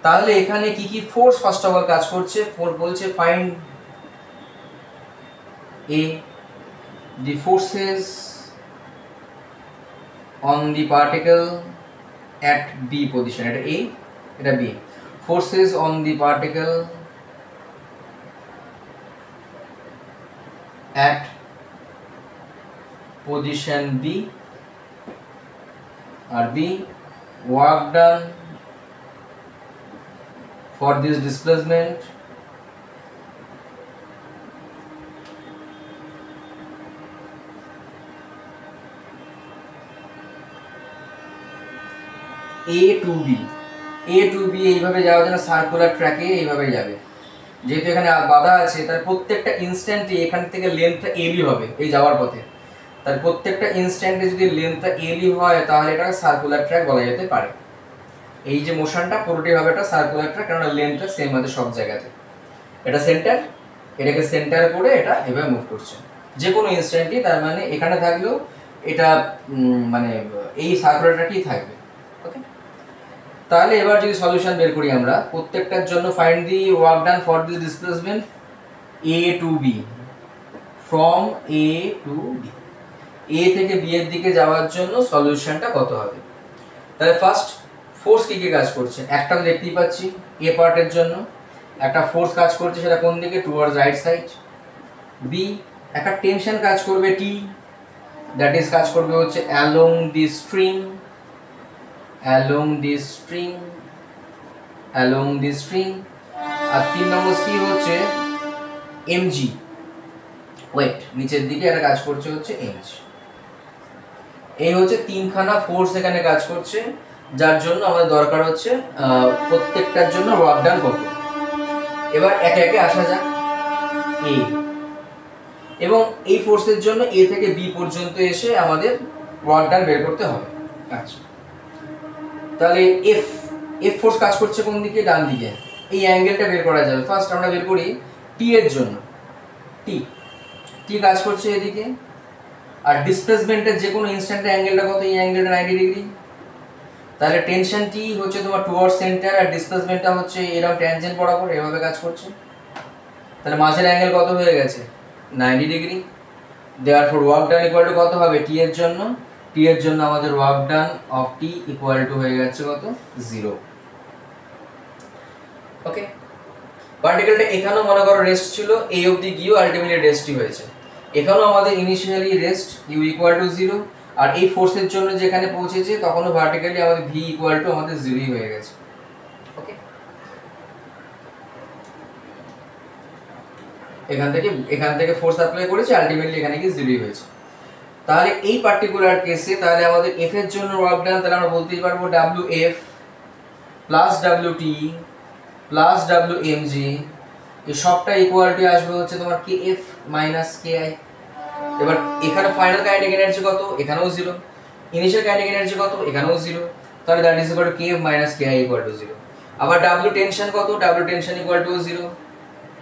তাহলে এখানে কি কি ফোর্স ফার্স্ট অফ অল কাজ করছে? বলছে find a the forces on the particle at B position, এটা A, এটা B, forces on the particle at position B আর B, work done for this displacement A to B। A to B এইভাবে যাওয়ার জন্য circular ট্র্যাকে এইভাবে যাবে। যেহেতু এখানে বাধা আছে, তার প্রত্যেকটা ইনস্ট্যান্টে এখান থেকে লেন্থটা এলই হবে এই যাওয়ার পথে। তার প্রত্যেকটা ইনস্ট্যান্টে যদি লেন্থটা এলই হয়, তাহলে এটা সার্কুলার ট্র্যাক বলা যেতে পারে। এই যে মোশনটা পুরোটি হবে একটা সার্কুলার ট্র্যাক, কারণ লেন্থটা সেম আছে সব জায়গাতে। এটা সেন্টার, এটাকে সেন্টার করে এটা এভাবে মুভ করছে যে কোনো ইনস্ট্যান্টই। তার মানে এখানে থাকলেও এটা মানে এই সার্কুলার ট্র্যাকই থাকবে। ওকে, তাহলে এবার যদি সলিউশন বের করি আমরা প্রত্যেকটার জন্য, find the work done for this displacement A to B, from A to B, A থেকে B এর দিকে যাওয়ার জন্য সলিউশনটা কত হবে? তাহলে ফার্স্ট ফোর্স কি কি কাজ করছে একটা তো দেখতেই পাচ্ছি এ পার্টের জন্য একটা ফোর্স কাজ করছে, সেটা কোন দিকে, টুয়ার্ডস রাইট সাইড। বি একটা টেনশন কাজ করবে টি, দ্যাট ইজ কাজ করবে হচ্ছে along the string, along the string, along the string. আর 3 নম্বর সি হচ্ছে এমজি, ওয়েট নিচের দিকে একটা কাজ করছে হচ্ছে এমজি। এই হচ্ছে তিনখানা ফোর্স এখানে কাজ করছে, যার জন্য আমাদের দরকার হচ্ছে প্রত্যেকটার জন্য ওয়ার্ক ডান কত। এবার একে একে আসা যাক। এ এবং এই ফোর্সের জন্য এ থেকে বি পর্যন্ত এসে আমাদের ওয়ার্ক ডান বের করতে হবে। আচ্ছা, তাহলে এফ এফ ফোর্স কাজ করছে কোন দিকে, ডান দিকে। এই অ্যাঙ্গেলটা বের করা যাবে। ফার্স্ট আমরা বের করি টি এর জন্য। টি টি কাজ করছে এদিকে, আর ডিসপ্লেসমেন্টের যে কোনো ইনস্ট্যান্টের অ্যাঙ্গেলটা কত, এই অ্যাঙ্গেলটা 90 ডিগ্রি। তাহলে টেনশন টি হচ্ছে তোমার টুয়ার্ডস সেন্টার, আর ডিসপ্লেসমেন্টটা হচ্ছে এরকম ট্যানজেন্ট বরাবর এভাবে কাজ করছে। তাহলে মাঝের অ্যাঙ্গেল কত হয়ে গেছে, 90 degree. Therefore work done equal to কত হবে টি এর জন্য, টি এর জন্য আমাদের work done of T equal to হয়ে যাচ্ছে কত, 0। ওকে, পার্টিকেলটা এখানেও মনে করো রেস্ট ছিল, এই অবধি গিয়েও আলটিমেটলি রেস্টই হয়েছে। এখানেও আমাদের initially rest u equal to 0, আর এই ফোর্সের জন্য যেখানে পৌঁছেছে তখনও ভার্টিক্যালি আমাদের ভি ইকুয়াল টু আমাদের 0ই হয়ে গেছে। ওকে, এখান থেকে ফোর্স অ্যাপ্লাই করেছে, আলটিমেটলি এখানে কি 0ই হয়েছে। তাহলে এই পার্টিকুলার কেসে তাহলে আমাদের এফ এর জন্য ওয়ার্ক ডান, তাহলে আমরা বলতেই পারবো W F plus W T plus W m g, এই সবটা ইকুয়াল টু আসবে হচ্ছে তোমার K F minus K I. এবার এখানে ফাইনাল কাইনেটিক এনার্জি কত, এখানেও 0। ইনিশিয়াল কাইনেটিক এনার্জি কত, এখানেও 0। তাহলে that is equal to K F minus K I equal to 0। আবার ডাব্লিউ টেনশন কত, ডাব্লিউ টেনশন ইকুয়াল টু 0।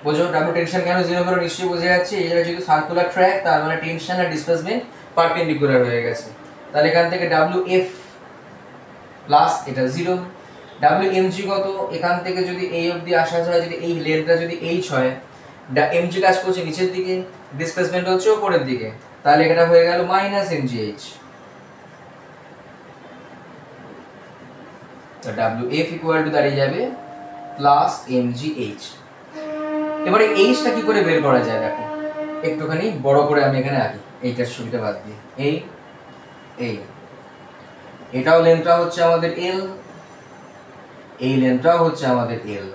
বোঝো ডাব্লিউ টেনশন কেন 0 হলো, নিশ্চয়ই বোঝা যাচ্ছে। এই যেহেতু সার্কুলার ট্র্যাক, তার মানে টেনশন আর ডিসপ্লেসমেন্ট পারপেন্ডিকুলার হয়ে গেছে। তাহলে এখান থেকে ডাব্লিউ এফ প্লাস এটা 0। ডাব্লিউ এম জি কত, এখান থেকে যদি এই অবধি আসা যায়, যদি এই লেন্থটা যদি এইচ হয়, এম জি কাজ করছে নিচের দিকে, ডিসপ্লেসমেন্ট হচ্ছে উপরের দিকে, তাহলে এটা হয়ে গেল মাইনাস এম জি এইচ। তো ডাব্লিউ এফ ইকুয়াল টু দাঁড়িয়ে যাবে প্লাস এম জি এইচ। এবারে এইচটা কি করে বের করা যায় দেখো, একটুখানি বড় করে আমি এখানে আঁকি এইটার সুবিধা বাদ দিয়ে। এই এটাও লেন্থটা হচ্ছে আমাদের এল, এই লেন্থটাও হচ্ছে আমাদের এল।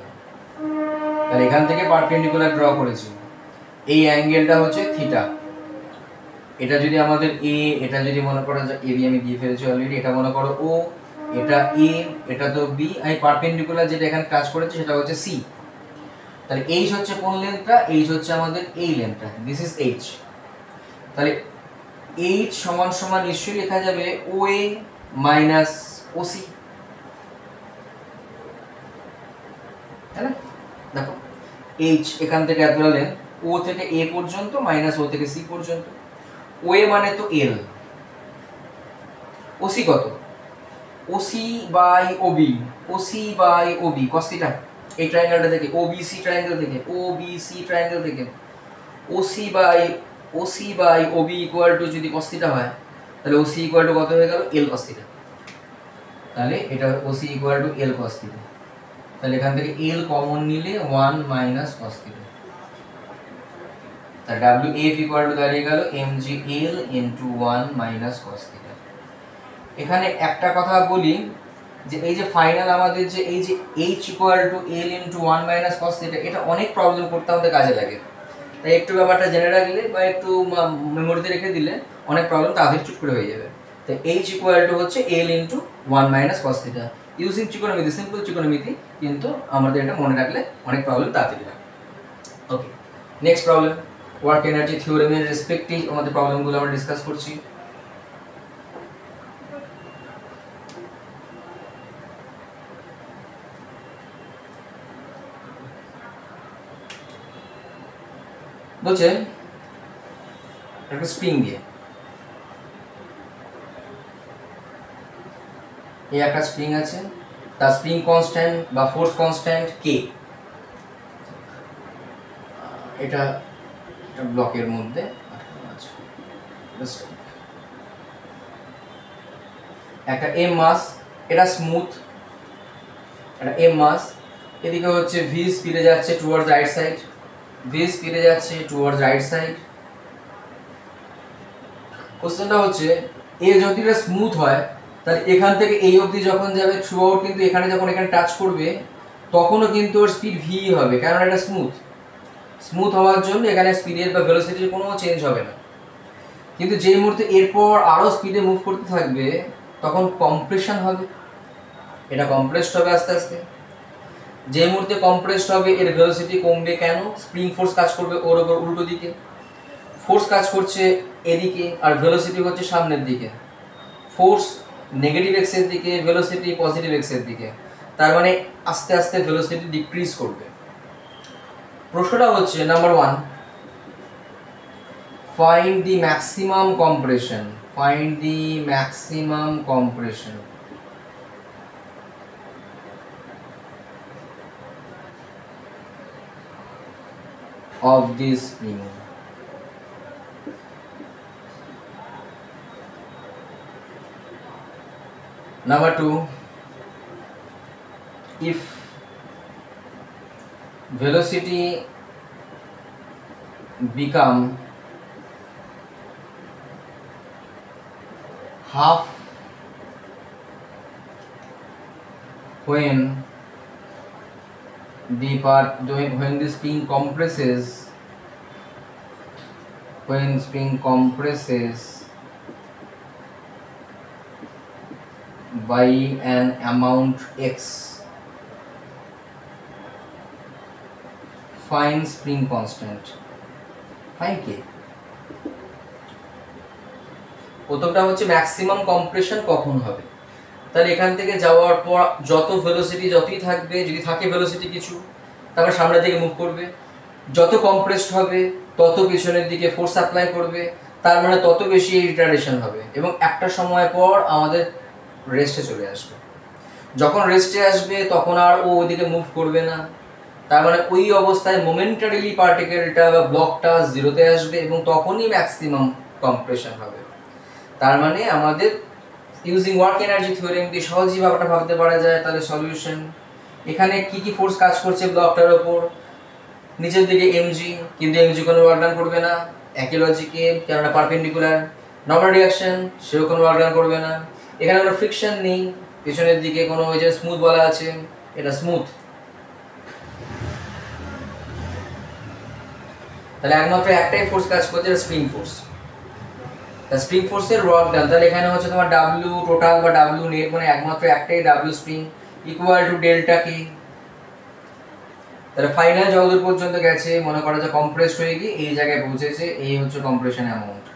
তাহলে এখান থেকে পারপেন্ডিকুলার ড্র করেছি, এই অ্যাঙ্গেলটা হচ্ছে থিটা। এটা যদি আমাদের এ, এটা যদি মনে করো যে এ বি আমি দিয়ে ফেলেছি অলরেডি, এটা মনে করো ও, এটা এ, এটা তো বি, আমি পারপেন্ডিকুলার যেটা এখানে কাজ করেছি সেটা হচ্ছে সি। তাহলে এইচ হচ্ছে কোন লেন্থটা, এইচ হচ্ছে আমাদের এই লেন্থটা, দিস ইজ এইচ। তাহলে এইচ সমান সমান নিশ্চয়ই লেখা যাবে ও এ মাইনাস ও সি, তাই না? দেখো এইচ এখান থেকে এতটা লেন্থ, ও থেকে এ পর্যন্ত মাইনাস ও থেকে সি পর্যন্ত। ও এ মানে তো এল, ও সি কত, O C by O B, O C by O B cos theta. এই ট্রায়াঙ্গেলটা থেকে, ও বি সি ট্রায়াঙ্গেল থেকে, ও বি সি ট্রায়াঙ্গেল থেকে O C by O B equal to যদি কস থিটা হয়, তাহলে ও সি ইকুয়াল টু কত হয়ে গেল, এল কস থিটা। তাহলে এটা O C equal to L cos theta. তাহলে এখান থেকে এল কমন নিলে 1 মাইনাস কস থিটা। তাহলে ডাব্লিউ এফ ইকুয়াল টু দাঁড়িয়ে গেল M G L into 1 minus cos theta. এখানে একটা কথা বলি, যে এই যে ফাইনাল আমাদের যে এই যে H equal to L into 1 minus cos theta, এটা অনেক প্রবলেম করতে আমাদের কাজে লাগে। তাই একটু ব্যাপারটা জেনে রাখলে বা একটু মেমোরিতে রেখে দিলে অনেক প্রবলেম তাড়াতাড়ি চুট করে হয়ে যাবে। তাই এইচ ইকুয়াল টু হচ্ছে L into 1 minus cos theta, using ত্রিকোণমিতি, সিম্পল ত্রিকোণমিতি, কিন্তু আমাদের এটা মনে রাখলে অনেক প্রবলেম তাড়াতাড়ি হয়। ওকে, নেক্সট প্রবলেম, ওয়ার্ক এনার্জি থিওরেমের রেসপেক্টিভ আমাদের প্রবলেমগুলো আমরা ডিসকাস করছি। বলছে একটা স্প্রিং দিয়ে, এই একটা স্প্রিং আছে, তার স্প্রিং কনস্ট্যান্ট বা ফোর্স কনস্ট্যান্ট কে। এটা ব্লকের মধ্যে একটা এম মাস, এটা স্মুথ, একটা এম মাস, এদিকে হচ্ছে ভি স্পিডে যাচ্ছে টুয়ার্ডস রাইট সাইড, ভি স্পিডে যাচ্ছে টুয়ার্ডস রাইট সাইড। কোশ্চেনটা হচ্ছে এ যদি এটা স্মুথ হয় তাহলে এখান থেকে এই অবধি যখন যাবে থ্রু আউট কিন্তু এখানে যখন এখানে টাচ করবে তখনও কিন্তু ওর স্পিড ভি হবে, কারণ এটা স্মুথ। স্মুথ হওয়ার জন্য এখানে স্পিডের বা ভেলোসিটির কোনো চেঞ্জ হবে না। কিন্তু যে মুহূর্তে এরপর আরও স্পিডে মুভ করতে থাকবে তখন কম্প্রেশন হবে, এটা কম্প্রেসড হবে আস্তে আস্তে। যে মুহূর্তে কম্প্রেসড হবে এর ভেলোসিটি কমবে, কেন? স্প্রিং ফোর্স কাজ করবে ওর ওপর উল্টো দিকে, ফোর্স কাজ করছে এদিকে আর ভেলোসিটি হচ্ছে সামনের দিকে। ফোর্স নেগেটিভ এক্সের দিকে, ভেলোসিটি পজিটিভ এক্সের দিকে, তার মানে আস্তে আস্তে ভেলোসিটি ডিক্রিজ করবে। প্রশ্নটা হচ্ছে number 1, find the maximum compression, find the maximum compression of this spring. Number 2, if velocity become half when the spring compresses, when spring compresses by an amount x, find spring constant, find k. প্রথমটা হচ্ছে maximum compression কখন হবে, তাহলে এখান থেকে যাওয়ার পর যত ভেলোসিটি যতই থাকবে, যদি থাকে ভেলোসিটি কিছু, তারপর সামনের দিকে মুভ করবে, যত কম্প্রেসড হবে তত পিছনের দিকে ফোর্স অ্যাপ্লাই করবে, তার মানে তত বেশি রিটার্ডেশন হবে এবং একটা সময় পর আমাদের রেস্টে চলে আসবে। যখন রেস্টে আসবে তখন আর ও ওইদিকে মুভ করবে না, তার মানে ওই অবস্থায় মোমেন্টারিলি পার্টিকেলটা বা ব্লকটা জিরোতে আসবে এবং তখনই ম্যাক্সিমাম কম্প্রেশন হবে। তার মানে আমাদের ইউজিং ওয়ার্ক এনার্জি থিওরেম দিয়ে সহজেই ব্যাপারটা ভাবতে পারা যায়। তাহলে সলিউশন, এখানে কি কি ফোর্স কাজ করছে ব্লকটার ওপর, নিচের দিকে এমজি, কিন্তু এমজি কোনো ওয়ার্ক ডান করবে না, একই লজিকে, কেননা পারপেন্ডিকুলার। নর্মাল রিঅ্যাকশন, সেও কোনো ওয়ার্ক ডান করবে না। এখানে কোনো ফ্রিকশন নেই, পিছনের দিকে কোনো ওই যে স্মুথ বলা আছে, এটা স্মুথ। তাহলে একমাত্র একটাই ফোর্স কাজ করছে, স্প্রিং ফোর্স। তা স্প্রিং ফোর্সের ওয়ার্ক ডান, তাহলে এখানে হচ্ছে তোমার ডাব্লিউ টোটাল বা ডাব্লিউ নেট, মানে একমাত্র একটাই W spring equal to delta K. তাহলে ফাইনাল যতদূর পর্যন্ত গেছে মনে করা যায় কম্প্রেস হয়ে গিয়ে এই জায়গায় পৌঁছেছে, এই হচ্ছে কম্প্রেশন অ্যামাউন্ট।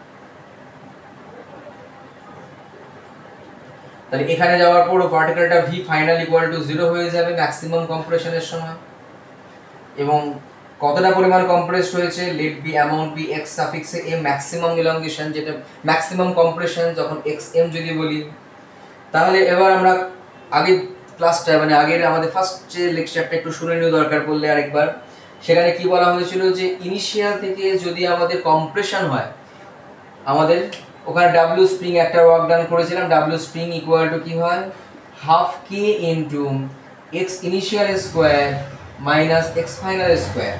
তাহলে এখানে যাওয়ার পর পার্টিকেলটা ভি ফাইনাল ইকুয়াল টু 0 হয়ে যাবে ম্যাক্সিমাম কম্প্রেশনের সময়। এবং কতটা পরিমাণ কম্প্রেসড হয়েছে, let be amount be X সাফিক্সে এম, ম্যাক্সিমাম ইলংগেশন, যেটা ম্যাক্সিমাম কম্প্রেশন যখন এক্স এম যদি বলি। তাহলে এবার আমরা আগের ক্লাসটা মানে আগের আমাদের ফার্স্ট যে লেকচারটা একটু শুনে নিও দরকার পড়লে আরেকবার। সেখানে কি বলা হয়েছিল যে ইনিশিয়াল থেকে যদি আমাদের কম্প্রেশন হয়, আমাদের ওখানে ডাব্লিউ স্প্রিং একটা ওয়ার্ক ডান করেছিলাম, ডাব্লিউ স্প্রিং ইকুয়াল টু কি হয়, হাফ কে into X initial square minus X final square.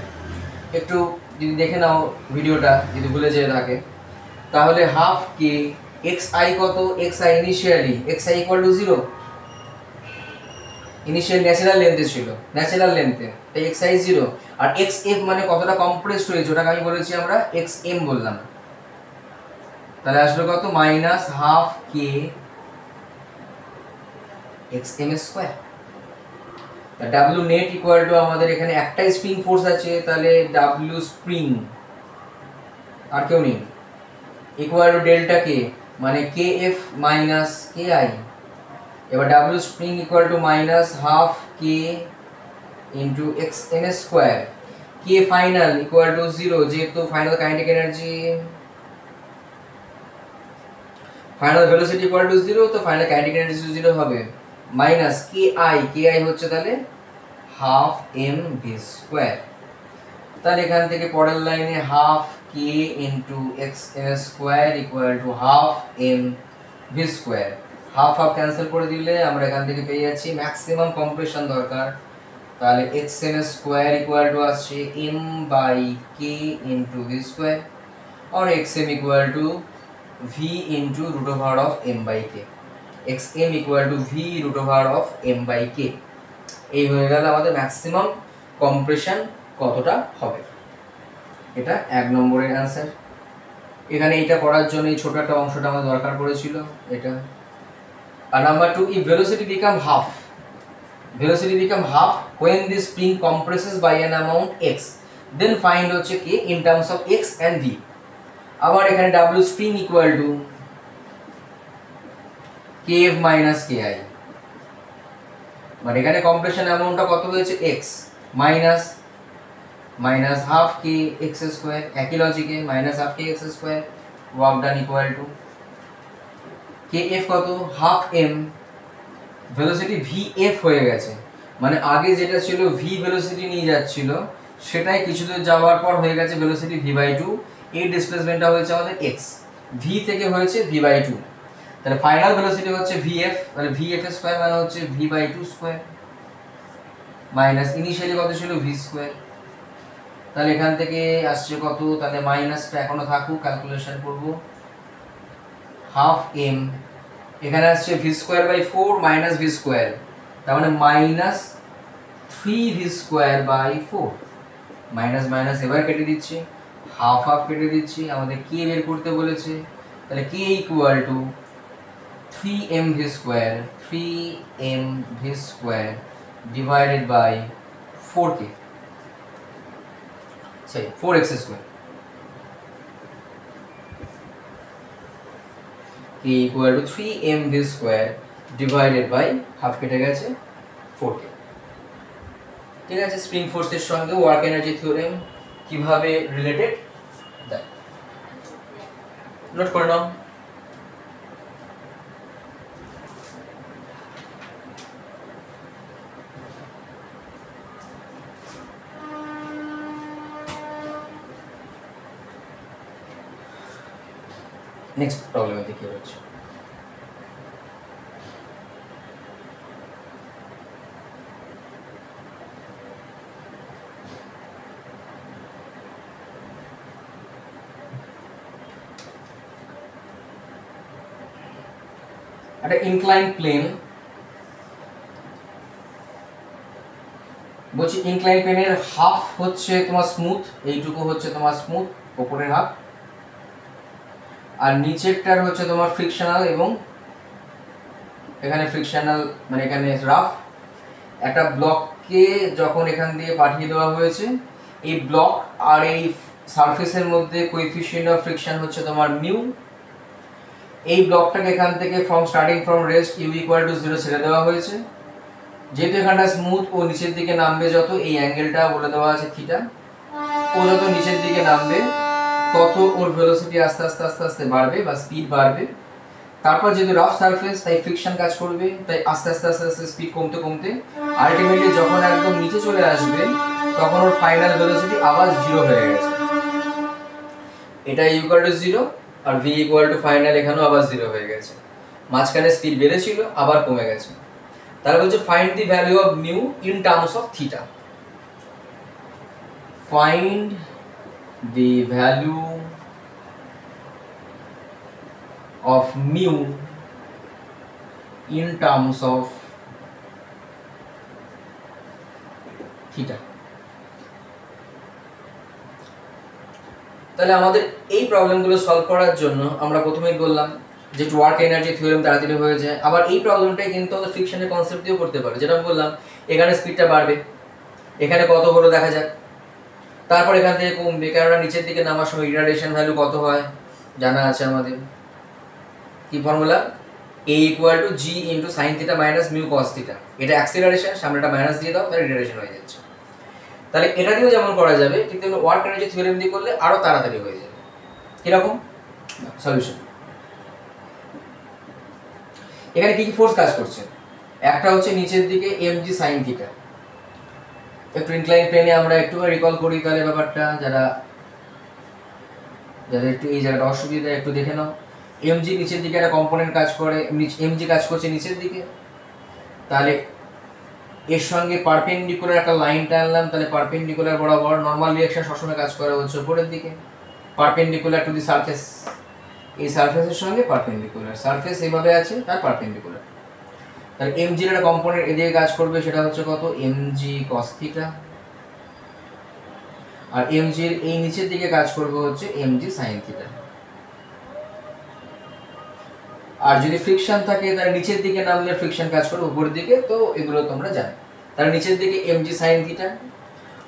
একটু যদি দেখে নাও ভিডিওটা, যদি ভুলে যেয়ে থাকে, তাহলে হাফ কে এক্স আই কত, X I initially X I equal to 0, initial natural লেন্থে ছিল, ন্যাচারাল লেন্থে, তাই এক্স আই 0। আর এক্স এফ মানে কতটা কম্প্রেসড হয়েছে ওটাকে আমি বলেছি আমরা এক্স এম বললাম। তাহলে আসবে কত, minus half K x M square. W net equal to আমাদের এখানে একটাই স্প্রিং ফোর্স আছে, তাহলে ডাব্লিউ স্প্রিং আর কেউ নেই, ইকুয়াল টু ডেল্টা কে মানে K F minus K I. এবার W spring equal to minus half K into x M square, K final equal to 0, যেহেতু final kinetic energy final velocity equal to 0, তো final kinetic energy 0 হবে, minus K I হচ্ছে তাহলে half M V square. তাহলে এখান থেকে পরের লাইনে half K into x M square equal to half M V square. Half half cancel করে দিলে আমরা এখান থেকে পেয়ে যাচ্ছি ম্যাক্সিমাম কম্প্রেশন দরকার, তাহলে xm স্কোয়ার ইকুয়াল টু আসছে m by K into V square, और xm equal to V into root over of m by K, xm equal to V root over of m by K. এই হয়ে গেল আমাদের maximum compression কতটা হবে, এটা 1 নম্বরের অ্যান্সার। এখানে এটা করার জন্য এই ছোট একটা অংশটা আমাদের দরকার পড়েছিল এটা। আর number 2, if velocity become half when the spring compresses by an amount x, then find হচ্ছে কি in terms of x and v। আবার এখানে w spring equal to kf minus ki, মানে এখানে কম্প্রেশন অ্যামাউন্টটা কত হয়েছে x মাইনাস হাফ কে X square, একই লজিকে minus half K X square, work done equal to K F কত half M, velocity V F হয়ে গেছে, মানে আগে যেটা ছিল ভি ভেলোসিটি নিয়ে যাচ্ছিল সেটাই কিছু দূর যাওয়ার পর হয়ে গেছে ভেলোসিটি ভি বাই টু, এই ডিসপ্লেসমেন্টটা হয়েছে আমাদের এক্স, ভি থেকে হয়েছে ভি বাই টু, তাহলে ফাইনাল ভেলোসিটি হচ্ছে ভি এফ, তাহলে ভি এফ স্কোয়ার মানে হচ্ছে v by two square minus initially কত ছিল ভি স্কোয়ার, তাহলে এখান থেকে আসছে কত, তাহলে মাইনাসটা এখনো থাকুক, ক্যালকুলেশন করব হাফ এম, এখানে আসছে v square by 4 minus v square, তার মানে minus 3 v square by 4, minus minus এবার কেটে দিচ্ছি, হাফ হাফ কেটে দিচ্ছি, আমাদের কে বের করতে বলেছে, তাহলে K equal to 3m V square divided by 4k, sorry 4x square, k equal to 3m V square divided by half কেটে গেছে 4k। ঠিক আছে, স্প্রিং ফোর্সের সঙ্গে ওয়ার্ক এনার্জি থিওরেম কিভাবে রিলেটেড দেয় নোট করে নাও। নেক্সট প্রবলেমে দেখি হচ্ছে একটা ইনক্লাইন প্লেন, বলছি ইনক্লাইন প্লেনের হাফ হচ্ছে তোমার স্মুথ, এইটুকু হচ্ছে তোমার স্মুথ উপরের হাফ, আর নিচেরটার হচ্ছে তোমার ফ্রিকশনাল, এবং এখানে ফ্রিকশনাল মানে এখানে রাফ। একটা ব্লককে যখন এখান দিয়ে পাঠিয়ে দেওয়া হয়েছে, এই ব্লক আর এই সারফেসের মধ্যে কোএফিসিয়েন্ট অফ ফ্রিকশন হচ্ছে তোমার মিউ, এই ব্লকটাকে এখান থেকে starting from rest u equal to 0 ছেড়ে দেওয়া হয়েছে, যেহেতু এখানটা স্মুথ ও নিচের দিকে নামবে যত, এই অ্যাঙ্গেলটা বলে দেওয়া আছে থিটা, ও যত নিচের দিকে নামবে তত ওর ভেলোসিটি আস্তে আস্তে আস্তে আস্তে বাড়বে বা স্পিড বাড়বে। তারপর যেহেতু রাফ সারফেস তাই ফ্রিকশন কাজ করবে, তাই আস্তে আস্তে আস্তে আস্তে স্পিড কমতে কমতে আলটিমেটলি যখন একদম নিচে চলে আসবে তখন ওর ফাইনাল ভেলোসিটি আবার 0 হয়ে গেছে, এটা ইকুয়াল টু 0 আর ভি ইকুয়াল টু ফাইনাল এখানেও আবার 0 হয়ে গেছে, মাঝখানে স্পিড বেড়েছিল আবার কমে গেছে। তাহলে বলছে find the value of mu in terms of theta, find the value of mu in terms of theta। তাহলে আমাদের এই প্রবলেমগুলো সলভ করার জন্য আমরা প্রথমেই বললাম যে ওয়ার্ক এনার্জি থিওরেম তাড়াতাড়ি হয়ে যায়, আবার এই প্রবলেমটাই কিন্তু আমরা ফ্রিকশনের কনসেপ্ট দিয়েও করতে পারি, যেটা আমি বললাম এখানে স্পিডটা বাড়বে, এখানে কত হলো দেখা যাক, তারপর এখান থেকে কমবে, কেননা নিচের দিকে নামার সময় রিটার্ডেশন ভ্যালু কত হয় জানা আছে আমাদের, কি formula a equal to g into sine theta minus mu cos theta, এটা অ্যাক্সিলারেশন, সামনেটা মাইনাস দিয়ে দাও তাহলে রিটার্ডেশন হয়ে যাচ্ছে। তাহলে এটা দিয়েও যেমন করা যাবে ঠিক তেমনি ওয়ার্ক এনার্জি থিওরেম দিয়ে করলে আরো তাড়াতাড়ি হয়ে যাবে। কিরকম সলিউশন, এখানে কি কি ফোর্স কাজ করছে, একটা হচ্ছে নিচের দিকে mg সাইন থিটা, একটু ইনক্লাইন প্লেনে আমরা একটু রিকল করি তাহলে ব্যাপারটা, যারা একটু এই জায়গাটা অসুবিধা একটু দেখে নাও। এমজি নিচের দিকে একটা কম্পোনেন্ট কাজ করে, এমজি কাজ করছে নিচের দিকে, তাহলে এর সঙ্গে পারপেন্ডিকুলার একটা লাইন টানলাম, তাহলে পারপেন্ডিকুলার বরাবর নর্মাল রিঅ্যাকশন সবসময় কাজ করে হচ্ছে উপরের দিকে, পারপেন্ডিকুলার টু দি সারফেস, এই সারফেসের সঙ্গে পারপেন্ডিকুলার, সারফেস এইভাবে আছে তার পারপেন্ডিকুলার, তাহলে এমজির একটা কম্পোনেন্ট এদিকে কাজ করবে, সেটা হচ্ছে কত এমজি কস থিটা, আর এমজির এই নিচের দিকে কাজ করবে হচ্ছে এমজি সাইন থিটা। আর যদি ফ্রিকশন থাকে তাহলে নিচের দিকে নামলে ফ্রিকশন কাজ করবে উপরের দিকে, তো এগুলো তোমরা জানো, তাহলে নিচের দিকে এমজি সাইন থিটা।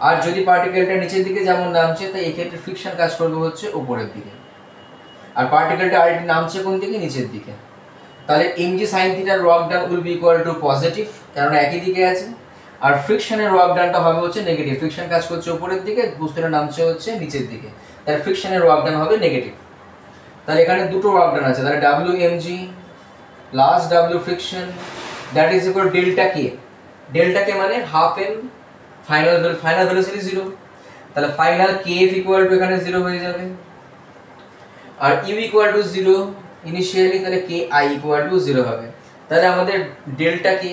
আর যদি পার্টিকেলটা নিচের দিকে যেমন নামছে, তাই এক্ষেত্রে ফ্রিকশন কাজ করবে হচ্ছে উপরের দিকে, আর পার্টিকেলটা আলরেডি নামছে কোন দিকে, নিচের দিকে, তাহলে এমজি সাইন থিটার work done will be equal two positive, কারণ একই দিকে আছে, আর ফ্রিকশনের ওয়ার্ক ডানটা হবে হচ্ছে নেগেটিভ, ফ্রিকশন কাজ করছে উপরের দিকে, বস্তুটা নামছে হচ্ছে নিচের দিকে, তাহলে ফ্রিকশনের ওয়ার্ক ডান হবে নেগেটিভ। তাহলে এখানে দুটো ওয়ার্ক ডান আছে, তাহলে W MG plus W friction that is equal delta K, delta K মানে half M final velocity zero, তাহলে final K F equal to এখানে জিরো হয়ে যাবে, আর U equal to zero initially, তাহলে K I equal to zero হবে, তাহলে আমাদের delta K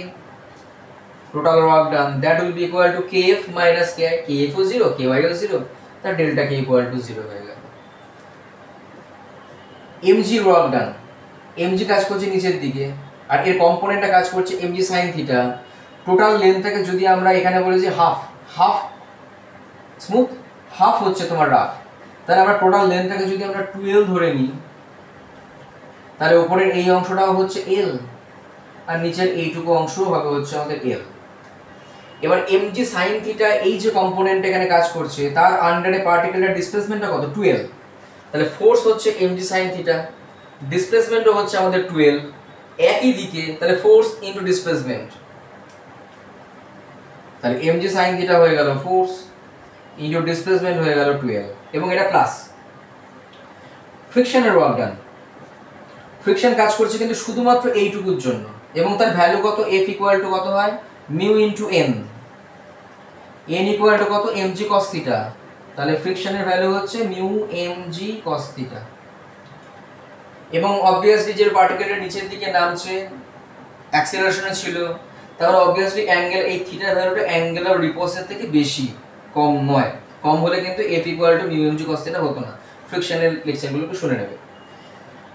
total work done that will be equal to K F minus K I, K F ও zero K Y ও zero, তাহলে delta K equal to zero হয়ে গেল। MG work done, MG কাজ করছে নিচের দিকে, আর এর কম্পোনেন্টটা কাজ করছে এমজি সাইন থিটা, টোটাল লেন্থটাকে যদি আমরা এখানে বলি যে হাফ, হাফ স্মুথ, হাফ হচ্ছে তোমার রাফ, তাহলে আমরা টোটাল লেন্থটাকে যদি আমরা 12 ধরে নিই, তাহলে উপরের এই অংশটাও হচ্ছে এল, আর নিচের এইটুকু অংশও হবে হচ্ছে আমাদের এল। এবার এমজি সাইন থিটা এই যে কম্পোনেন্ট এখানে কাজ করছে, তার আন্ডারে পার্টিকেলের ডিসপ্লেসমেন্টটা কত 12, তাহলে ফোর্স হচ্ছে এমজি সাইন থিটা, ডিসপ্লেসমেন্টও হচ্ছে আমাদের 12, একই দিকে, তাহলে ফোর্স ইনটু ডিসপ্লেসমেন্ট, তাহলে এমজি সাইন থিটা হয়ে গেল ফোর্স ইনটু ডিসপ্লেসমেন্ট হয়ে গেল 12, এবং এটা প্লাস ফ্রিকশনের ওয়ার্ক ডান, ফ্রিকশন কাজ করছে কিন্তু শুধুমাত্র এইটুকুর জন্য, এবং তার ভ্যালু কত, এফ ইকুয়াল টু কত হয় mu into N, N equal to কত এমজি কস থিটা, তাহলে ফ্রিকশনের ভ্যালু হচ্ছে মিউ এমজি কস থিটা, এবং অবভিয়াসলি যে পার্টিকেলের নিচের দিকে নামছে অ্যাক্সেলারেশনে ছিল, তাহলে অবভিয়াসলি অ্যাঙ্গেল এই থিটার ভ্যালুটা অ্যাঙ্গেল অফ রিপোর্সের থেকে বেশি, কম নয়, কম হলে কিন্তু F equal two mu MG cos theta হতো না, ফ্রিকশনের লেকচারগুলো একটু শুনে নেবে।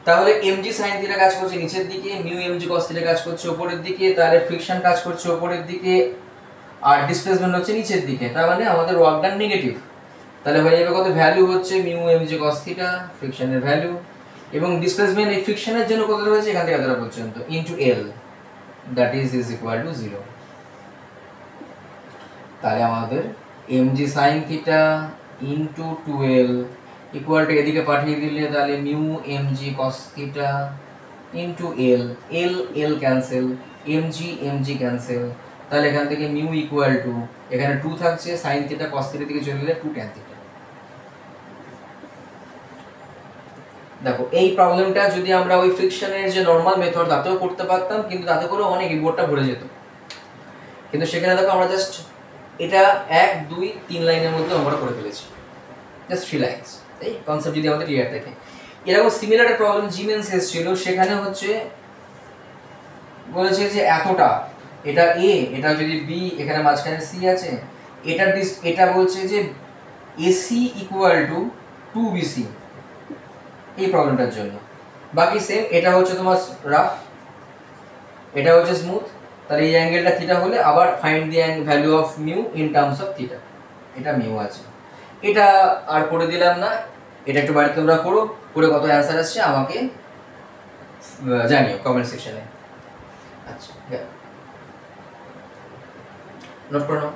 তাহলে এমজি সাইন থিটা কাজ করছে নিচের দিকে, মিউ এমজি কস থিটা কাজ করছে উপরের দিকে, তাহলে ফ্রিকশন কাজ করছে উপরের দিকে, আর ডিসপ্লেসমেন্ট হচ্ছে নিচের দিকে, তার মানে আমাদের ওয়ার্ক ডান নেগেটিভ, তাহলে হয়ে যাবে কত ভ্যালু হচ্ছে মিউ এমজি কস থিটা ফ্রিকশনের ভ্যালু, এবং ডিসপ্লেসমেন্ট এই ফ্রিকশনের জন্য কত হয়েছে এখান থেকে এতটা পর্যন্ত into L, that is equal to 0, তাহলে আমাদের mg sin theta into 12 equal to এদিকে পাঠিয়ে দিলে তাহলে mu mg cos theta into L, L L cancel, mg mg cancel, তাহলে এখান থেকে মিউ ইকুয়াল টু এখানে 2 থাকছে, sin থিটা cos থিটা দিকে চলে গেলে 2 tan থিটা। দেখো এই প্রবলেমটা যদি আমরা ওই ফ্রিকশনের যে নরমাল মেথড তাতেও করতে পারতাম, কিন্তু তাতে করে অনেক বোর্ডটা ভরে যেত, কিন্তু সেখানে দেখো আমরা জাস্ট এটা 1 2 3 লাইনের মধ্যে আমরা করে ফেলেছি, জাস্ট 3 লাইনস, এই কনসেপ্ট যদি আমাদের ক্লিয়ার থাকে। এরকম সিমিলার একটা প্রবলেম জিমেন্স ছিল, সেখানে হচ্ছে বলেছে যে এতটা, এটা এ, এটা যদি বি, এখানে মাঝখানে সি আছে, এটা বলছে যে এসি ইকুয়াল টু 2bc এই প্রবলেমটার জন্য। বাকি সেম, এটা হচ্ছে তোমার রাফ, এটা হচ্ছে স্মুথ, তাহলে এই অ্যাঙ্গেলটা থিটা হলে আবার find the value of mu in terms of theta, এটা মিউ আছে। এটা আর করে দিলাম না, এটা একটু বাড়িতে তোমরা করো, করে কত অ্যান্সার আসছে আমাকে জানিও কমেন্ট সেকশনে। আচ্ছা নোট করে নাও।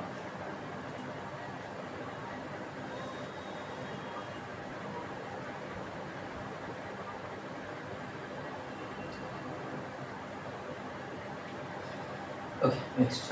ওকে নেক্সট,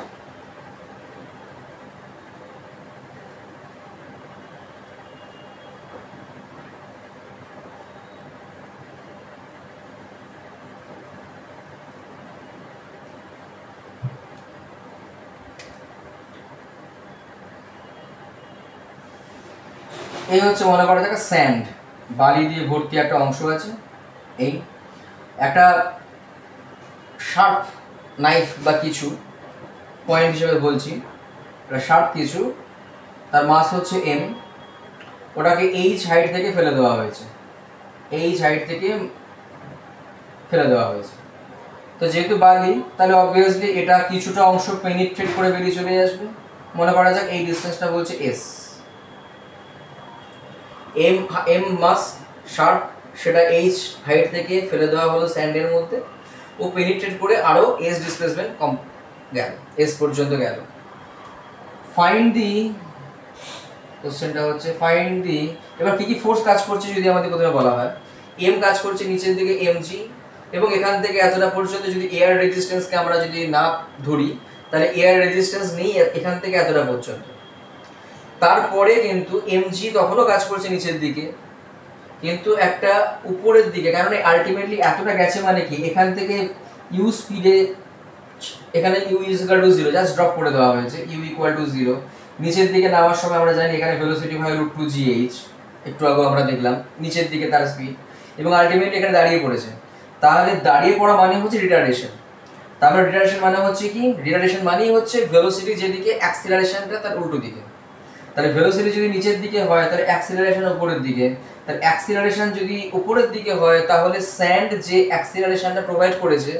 এই হচ্ছে মনে করা যাক স্যান্ড, বালি দিয়ে ভর্তি একটা অংশ আছে, এই একটা শার্প নাইফ বা কিছু পয়েন্ট হিসেবে বলছি, একটা শার্প কিছু, তার মাস হচ্ছে এম, ওটাকে এইচ হাইট থেকে ফেলে দেওয়া হয়েছে, এইচ হাইট থেকে ফেলে দেওয়া হয়েছে। তো যেহেতু বালি, তাহলে অবভিয়াসলি এটা কিছুটা অংশ পেনিট্রেট করে বেরিয়ে চলে আসবে। মনে করা যাক এই ডিসটেন্সটা বলছে এস, এম এম মাস শার্প, সেটা এইচ হাইট থেকে ফেলে দেওয়া হলো স্যান্ডের মধ্যে, ও পেনিট্রেট করে আরো এস ডিসপ্লেসমেন্ট কম গেল, এস পর্যন্ত গেল। ফাইন্ড দি, কোশ্চেনটা হচ্ছে ফাইন্ড দি, এবার কি কি ফোর্স কাজ করছে যদি আমাদের প্রথমে বলা হয়, এম কাজ করছে নিচের দিকে এমজি, এবং এখান থেকে এতটা পর্যন্ত যদি এয়ার রেজিস্ট্যান্সকে আমরা যদি না ধরি, তাহলে এয়ার রেজিস্ট্যান্স নেই এখান থেকে এতটা পর্যন্ত। তারপরে কিন্তু এমজি তখনও কাজ করছে নিচের দিকে, কিন্তু একটা উপরের দিকে, কারণ আলটিমেটলি এতটা গেছে মানে কি, এখান থেকে ইউ স্পিডে, এখানে u is equal to 0 just drop করে দেওয়া হয়েছে, ইউ ইকুয়াল টু 0, নিচের দিকে নামার সময় আমরা জানি এখানে ভেলোসিটি হয় √2gh, একটু আগে আমরা দেখলাম নিচের দিকে তার স্পিড, এবং আলটিমেটলি এখানে দাঁড়িয়ে পড়েছে। তাহলে দাঁড়িয়ে পড়া মানে হচ্ছে রিটার্ডেশন। তারপরে রিটার্ডেশন মানে হচ্ছে কি, রিটার্ডেশন মানেই হচ্ছে ভেলোসিটি যেদিকে, অ্যাক্সিলারেশনটা তার উল্টো দিকে। তাহলে ভেলোসিটি যদি নিচের দিকে হয় তাহলে অ্যাক্সিলারেশন উপরের দিকে, তাহলে অ্যাক্সিলারেশন যদি উপরের দিকে হয় তাহলে স্যান্ড যে অ্যাক্সিলারেশনটা প্রোভাইড করেছে,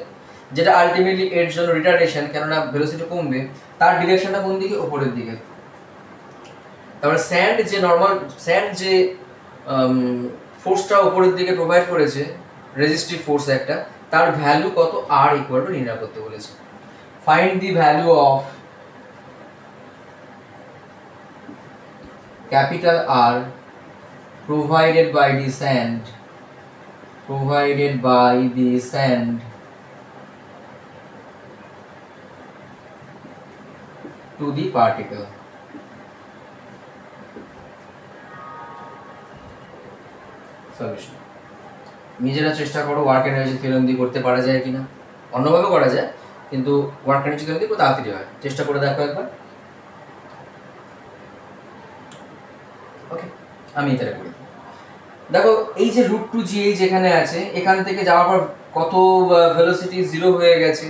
যেটা আলটিমেটলি এর জন্য রিটার্ডেশন, কেননা ভেলোসিটি কমবে, তার ডিরেকশনটা কোন দিকে, উপরের দিকে। তারপরে স্যান্ড যে নর্মাল, স্যান্ড যে ফোর্সটা উপরের দিকে প্রোভাইড করেছে, রেজিস্টিভ ফোর্স একটা, তার ভ্যালু কত, আর ইকুয়াল টু নির্ণয় করতে বলেছে। Find the value of capital R provided by the sand to the particle. Solution নিজেরা চেষ্টা করো, ওয়ার্ক এনার্জি থিওরেম দিয়ে করতে পারা যায় কিনা, অন্যভাবে করা যায় কিন্তু ওয়ার্ক এনার্জি থিওরেম দিয়ে তাড়াতাড়ি হয়, চেষ্টা করে দেখো একবার। ওকে, আমি এটা করি। দেখো এই যে √2gh যেখানে আছে, এখান থেকে যাওয়ার পর কত ভেলোসিটি 0 হয়ে গেছে,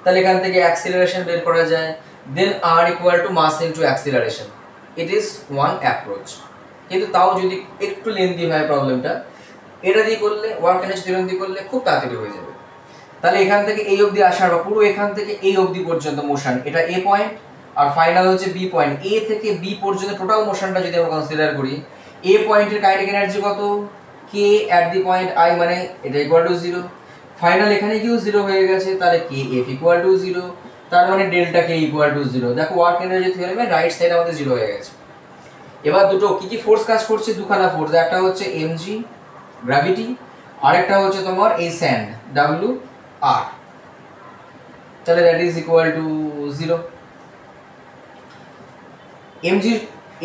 তাহলে এখান থেকে অ্যাক্সিলারেশন বের করা যায়, then r equal to mass into acceleration. It is one approach, কিন্তু তাও যদি একটু লেন্দি হয় প্রবলেমটা, এটা দিয়ে করলে, ওয়ার্ক এনার্জি থিওরেম দিয়ে করলে খুব তাড়াতাড়ি হয়ে যাবে। তাহলে এখান থেকে এই অবধি আসার বা পুরো এখান থেকে এই অবধি পর্যন্ত মোশন, এটা এ পয়েন্ট, আর ফাইনাল হচ্ছে বি পয়েন্ট, এ থেকে বি পর্যন্ত টোটাল মোশনটা যদি আমরা কনসিডার করি, এ পয়েন্টের কাইনেটিক এনার্জি কত, K at the point I, মানে এটা ইকুয়াল টু 0, ফাইনাল এখানে কিউ 0 হয়ে গেছে, তাহলে কে এফ ইকুয়াল টু 0, তার মানে ডেল্টা কে ইকুয়াল টু 0। দেখো ওয়ার্ক এনার্জি থিওরেমে রাইট সাইড আমাদের 0 হয়ে গেছে। এবার দুটো কি কি ফোর্স কাজ করছে, দুখানা ফোর্স, একটা হচ্ছে এমজি গ্র্যাভিটি, আরেকটা হচ্ছে তোমার এই স্যান্ড ডাব্লিউ আর, তাহলে that is equal to 0।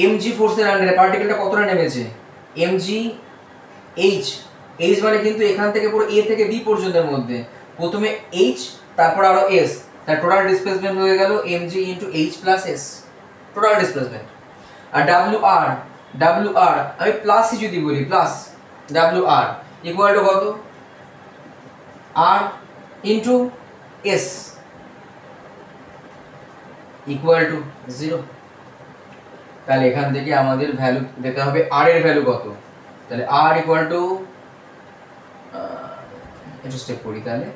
MG ফোর্সের আন্ডারে পার্টিকেলটা কতটা নেমেছে, এমজি এইচ, এইচ মানে কিন্তু এখান থেকে পুরো এ থেকে বি পর্যন্তের মধ্যে, প্রথমে এইচ তারপর আরো এস, তার টোটাল ডিসপ্লেসমেন্ট হয়ে গেল MG into H plus S, total displacement. আর ডাব্লিউ আর আমি প্লাসই যদি বলি, plus W R equal to কত, R into S equal to 0। তাহলে এখান থেকে আমাদের ভ্যালু দিতে হবে, আর এর ভ্যালু কত, তাহলে আর ইকুয়াল টু, একটু স্টেপ করি, তাহলে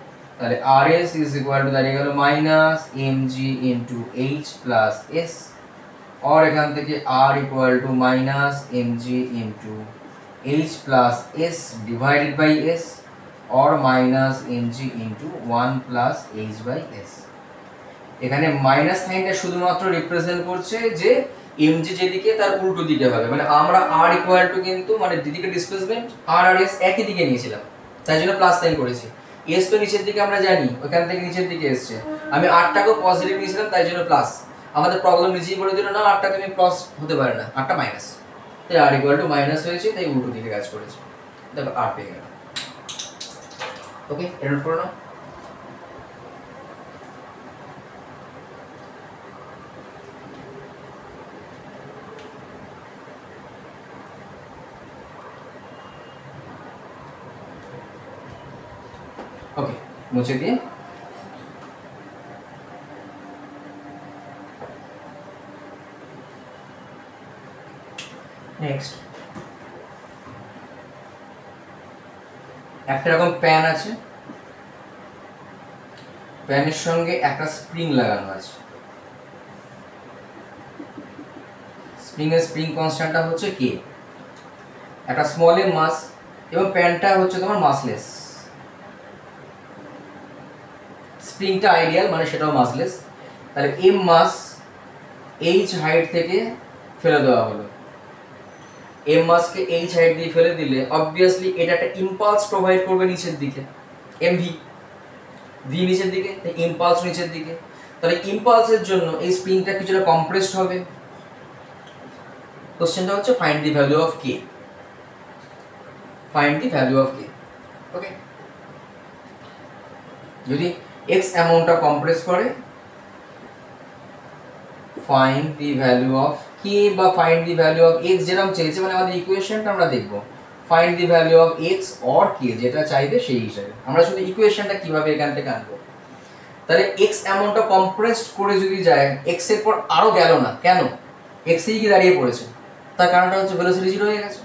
R S is equal to দাঁড়িয়ে গেল minus MG into H plus S, और এখান থেকে R equal to minus MG into H plus S divided by S, और minus MG into 1 plus H by S. এখানে minus সাইনটা শুধুমাত্র represent করছে যে এমজি যেদিকে তার উল্টো দিকে হবে, মানে আমরা আর ইকুয়াল টু কিন্তু মানে দিকে ডিসপ্লেসমেন্ট আর আর এস একই দিকে নিয়েছিলাম, তাই জন্য প্লাস সাইন করেছি। এস তো নিচের দিকে আমরা জানি, ওখান থেকে নিচের দিকে এসছে, আমি আরটাকেও পজিটিভ নিয়েছিলাম তাই জন্য প্লাস। আমাদের প্রবলেম নিজেই বলে দিল না আরটা তুমি প্লাস হতে পারে না, আরটা মাইনাস, তাই আর ইকুয়াল টু মাইনাস হয়েছে, তাই উল্টো দিকে কাজ করেছে, দেখো আর পেয়ে গেল। ওকে, এটা নোট করে নাও। ওকে, মুছে দিয়ে নেক্সট একটা রকম প্যান আছে, প্যানের সঙ্গে একটা স্প্রিং লাগানো আছে। স্প্রিং কনস্ট্যান্টটা হচ্ছে কে, একটা স্মল এম মাস এবং প্যানটা হচ্ছে তোমার মাসলেস। স্প্রিংটা আইডিয়াল, মানে সেটাও মাসলেস। তাহলে এম মাস এইচ হাইট থেকে ফেলে দেওয়া হলো। এম মাসকে এইচ হাইট দিয়ে ফেলে দিলে অবভিয়াসলি এটা একটা ইম্পালস প্রোভাইড করবে নিচের দিকে, এম ভি, ভি নিচের দিকে, ইম্পালস নিচের দিকে। তাহলে ইম্পালসের জন্য এই স্প্রিংটা কিছুটা কম্প্রেসড হবে। কোশ্চেনটা হচ্ছে find the value of K, find the value of K. Okay, যদি এক্স অ্যামাউন্টটা কম্প্রেস করে, find the value of K বা find the value of X, যেরকম চেয়েছে, মানে আমাদের ইকুয়েশনটা আমরা দেখব find the value of X or K, যেটা চাইবে সেই হিসাবে আমরা শুধু ইকুয়েশনটা কিভাবে এখান থেকে আনবো। তাহলে এক্স অ্যামাউন্টটা কম্প্রেসড করে যদি যায়, এক্স এর পর আরো গেল না, কেন? এক্স এই কি দাঁড়িয়ে পড়েছে, তার কারণটা হচ্ছে ভেলোসিটি জিরো হয়ে গেছে।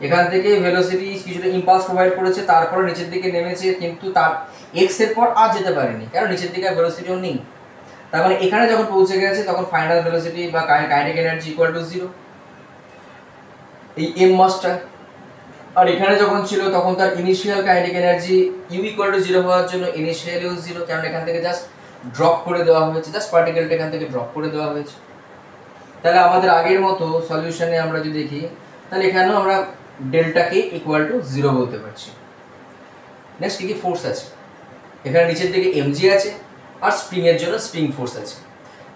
এখান থেকে ভেলোসিটি কিছুটা ইম্পালস প্রোভাইড করেছে, তারপরে নিচের দিকে নেমেছে, কিন্তু তার এক্স এর পর আর যেতে পারেনি, কারণ নিচের দিকে ভেলোসিটিও নেই। তার মানে এখানে যখন পৌঁছে গেছে তখন ফাইনাল ভেলোসিটি বা kinetic energy equal to zero, এই এম মাসটা। আর এখানে যখন ছিল তখন তার initial kinetic energy u equal to zero হওয়ার জন্য ইনিশিয়াল ইউ জিরো, কারণ এখান থেকে জাস্ট ড্রপ করে দেওয়া হয়েছে, জাস্ট পার্টিকেলটা এখান থেকে ড্রপ করে দেওয়া হয়েছে। তাহলে আমাদের আগের মতো সলিউশনে আমরা যদি দেখি, তাহলে এখানেও আমরা ডেল্টাকে ইকুয়াল টু জিরো বলতে পারছি। নেক্সট কি ফোর্স আছে, এখানে নিচের দিকে এমজি আছে আর স্প্রিং এর জন্য স্প্রিং ফোর্স আছে।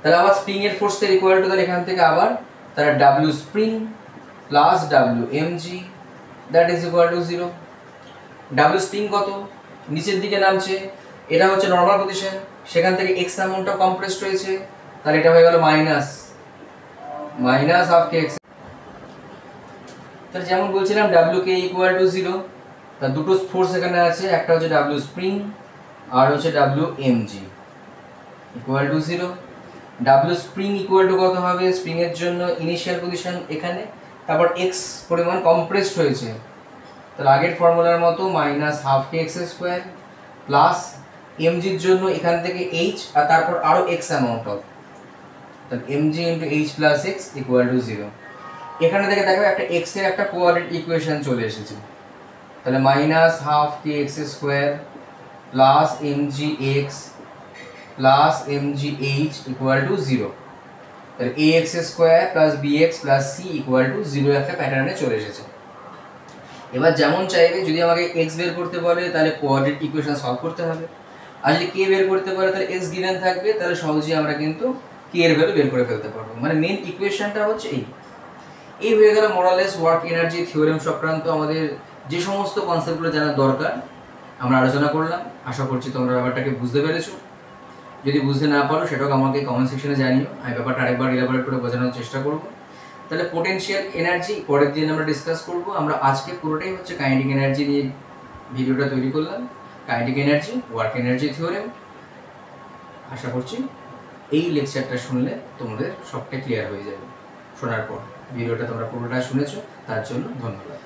তাহলে আবার স্প্রিং এর ফোর্সের ইকুয়াল টু, তাহলে এখান থেকে আবার তাহলে W spring plus W MG that is equal to zero. W spring কত, নিচের দিকে নামছে, এটা হচ্ছে নর্মাল পজিশন, সেখান থেকে এক্স অ্যামাউন্টটা কম্প্রেসড হয়েছে, তাহলে এটা হয়ে গেল মাইনাস হাফ কে এক্স। তাহলে যেমন বলছিলাম W K equal to zero, তার দুটো ফোর্স এখানে আছে, একটা হচ্ছে ডাব্লিউ স্প্রিং আর হচ্ছে W MG equal to zero. W spring equal to কত হবে, স্প্রিং এর জন্য ইনিশিয়াল পজিশন এখানে, তারপর এক্স পরিমাণ কম্প্রেসড হয়েছে, তাহলে আগের ফর্মুলার মতো মাইনাস হাফ কে এক্স স্কোয়ার প্লাস এমজির জন্য এখান থেকে এইচ আর তারপর আরও এক্স অ্যামাউন্ট অফ, তাহলে MG into H plus x equal to zero. এখানে থেকে দেখো একটা এক্স এর একটা কোঅর্ডিনেট ইকুয়েশন চলে এসেছে, তাহলে minus half K X square plus MG X plus MG H equal to zero. তাহলে A X square plus B X plus C equal to zero একটা প্যাটার্নে চলে এসেছে। এবার যেমন চাইবে, যদি আমাকে এক্স বের করতে বলে তাহলে কোঅর্ডিনেট ইকুয়েশন সলভ করতে হবে, আর যদি কে বের করতে পারে তাহলে এক্স গিভেন থাকবে, তাহলে সহজেই আমরা কিন্তু কে এর ভ্যালু বের করে ফেলতে পারবো। মানে মেন ইকুয়েশনটা হচ্ছে এই হয়ে গেল মোরালেস ওয়ার্ক এনার্জি থিওরেম সংক্রান্ত আমাদের যে সমস্ত কনসেপ্টগুলো জানার দরকার আমরা আলোচনা করলাম। আশা করছি তোমরা ব্যাপারটাকে বুঝতে পেরেছো। যদি বুঝতে না পারো সেটাও আমাকে কমেন্ট সেকশনে জানিও, আমি ব্যাপারটা আরেকবার ইলাবোরেট করে বোঝানোর চেষ্টা করবো। তাহলে পোটেনশিয়াল এনার্জি পরের দিন আমরা ডিসকাস করব। আমরা আজকে পুরোটাই হচ্ছে কাইনেটিক এনার্জি নিয়ে ভিডিওটা তৈরি করলাম, kinetic energy work energy theorem. আশা করছি এই লেকচারটা শুনলে তোমাদের সবটাই ক্লিয়ার হয়ে যাবে। শোনার পর ভিডিওটা তোমরা পুরোটা শুনেছো, তার জন্য ধন্যবাদ।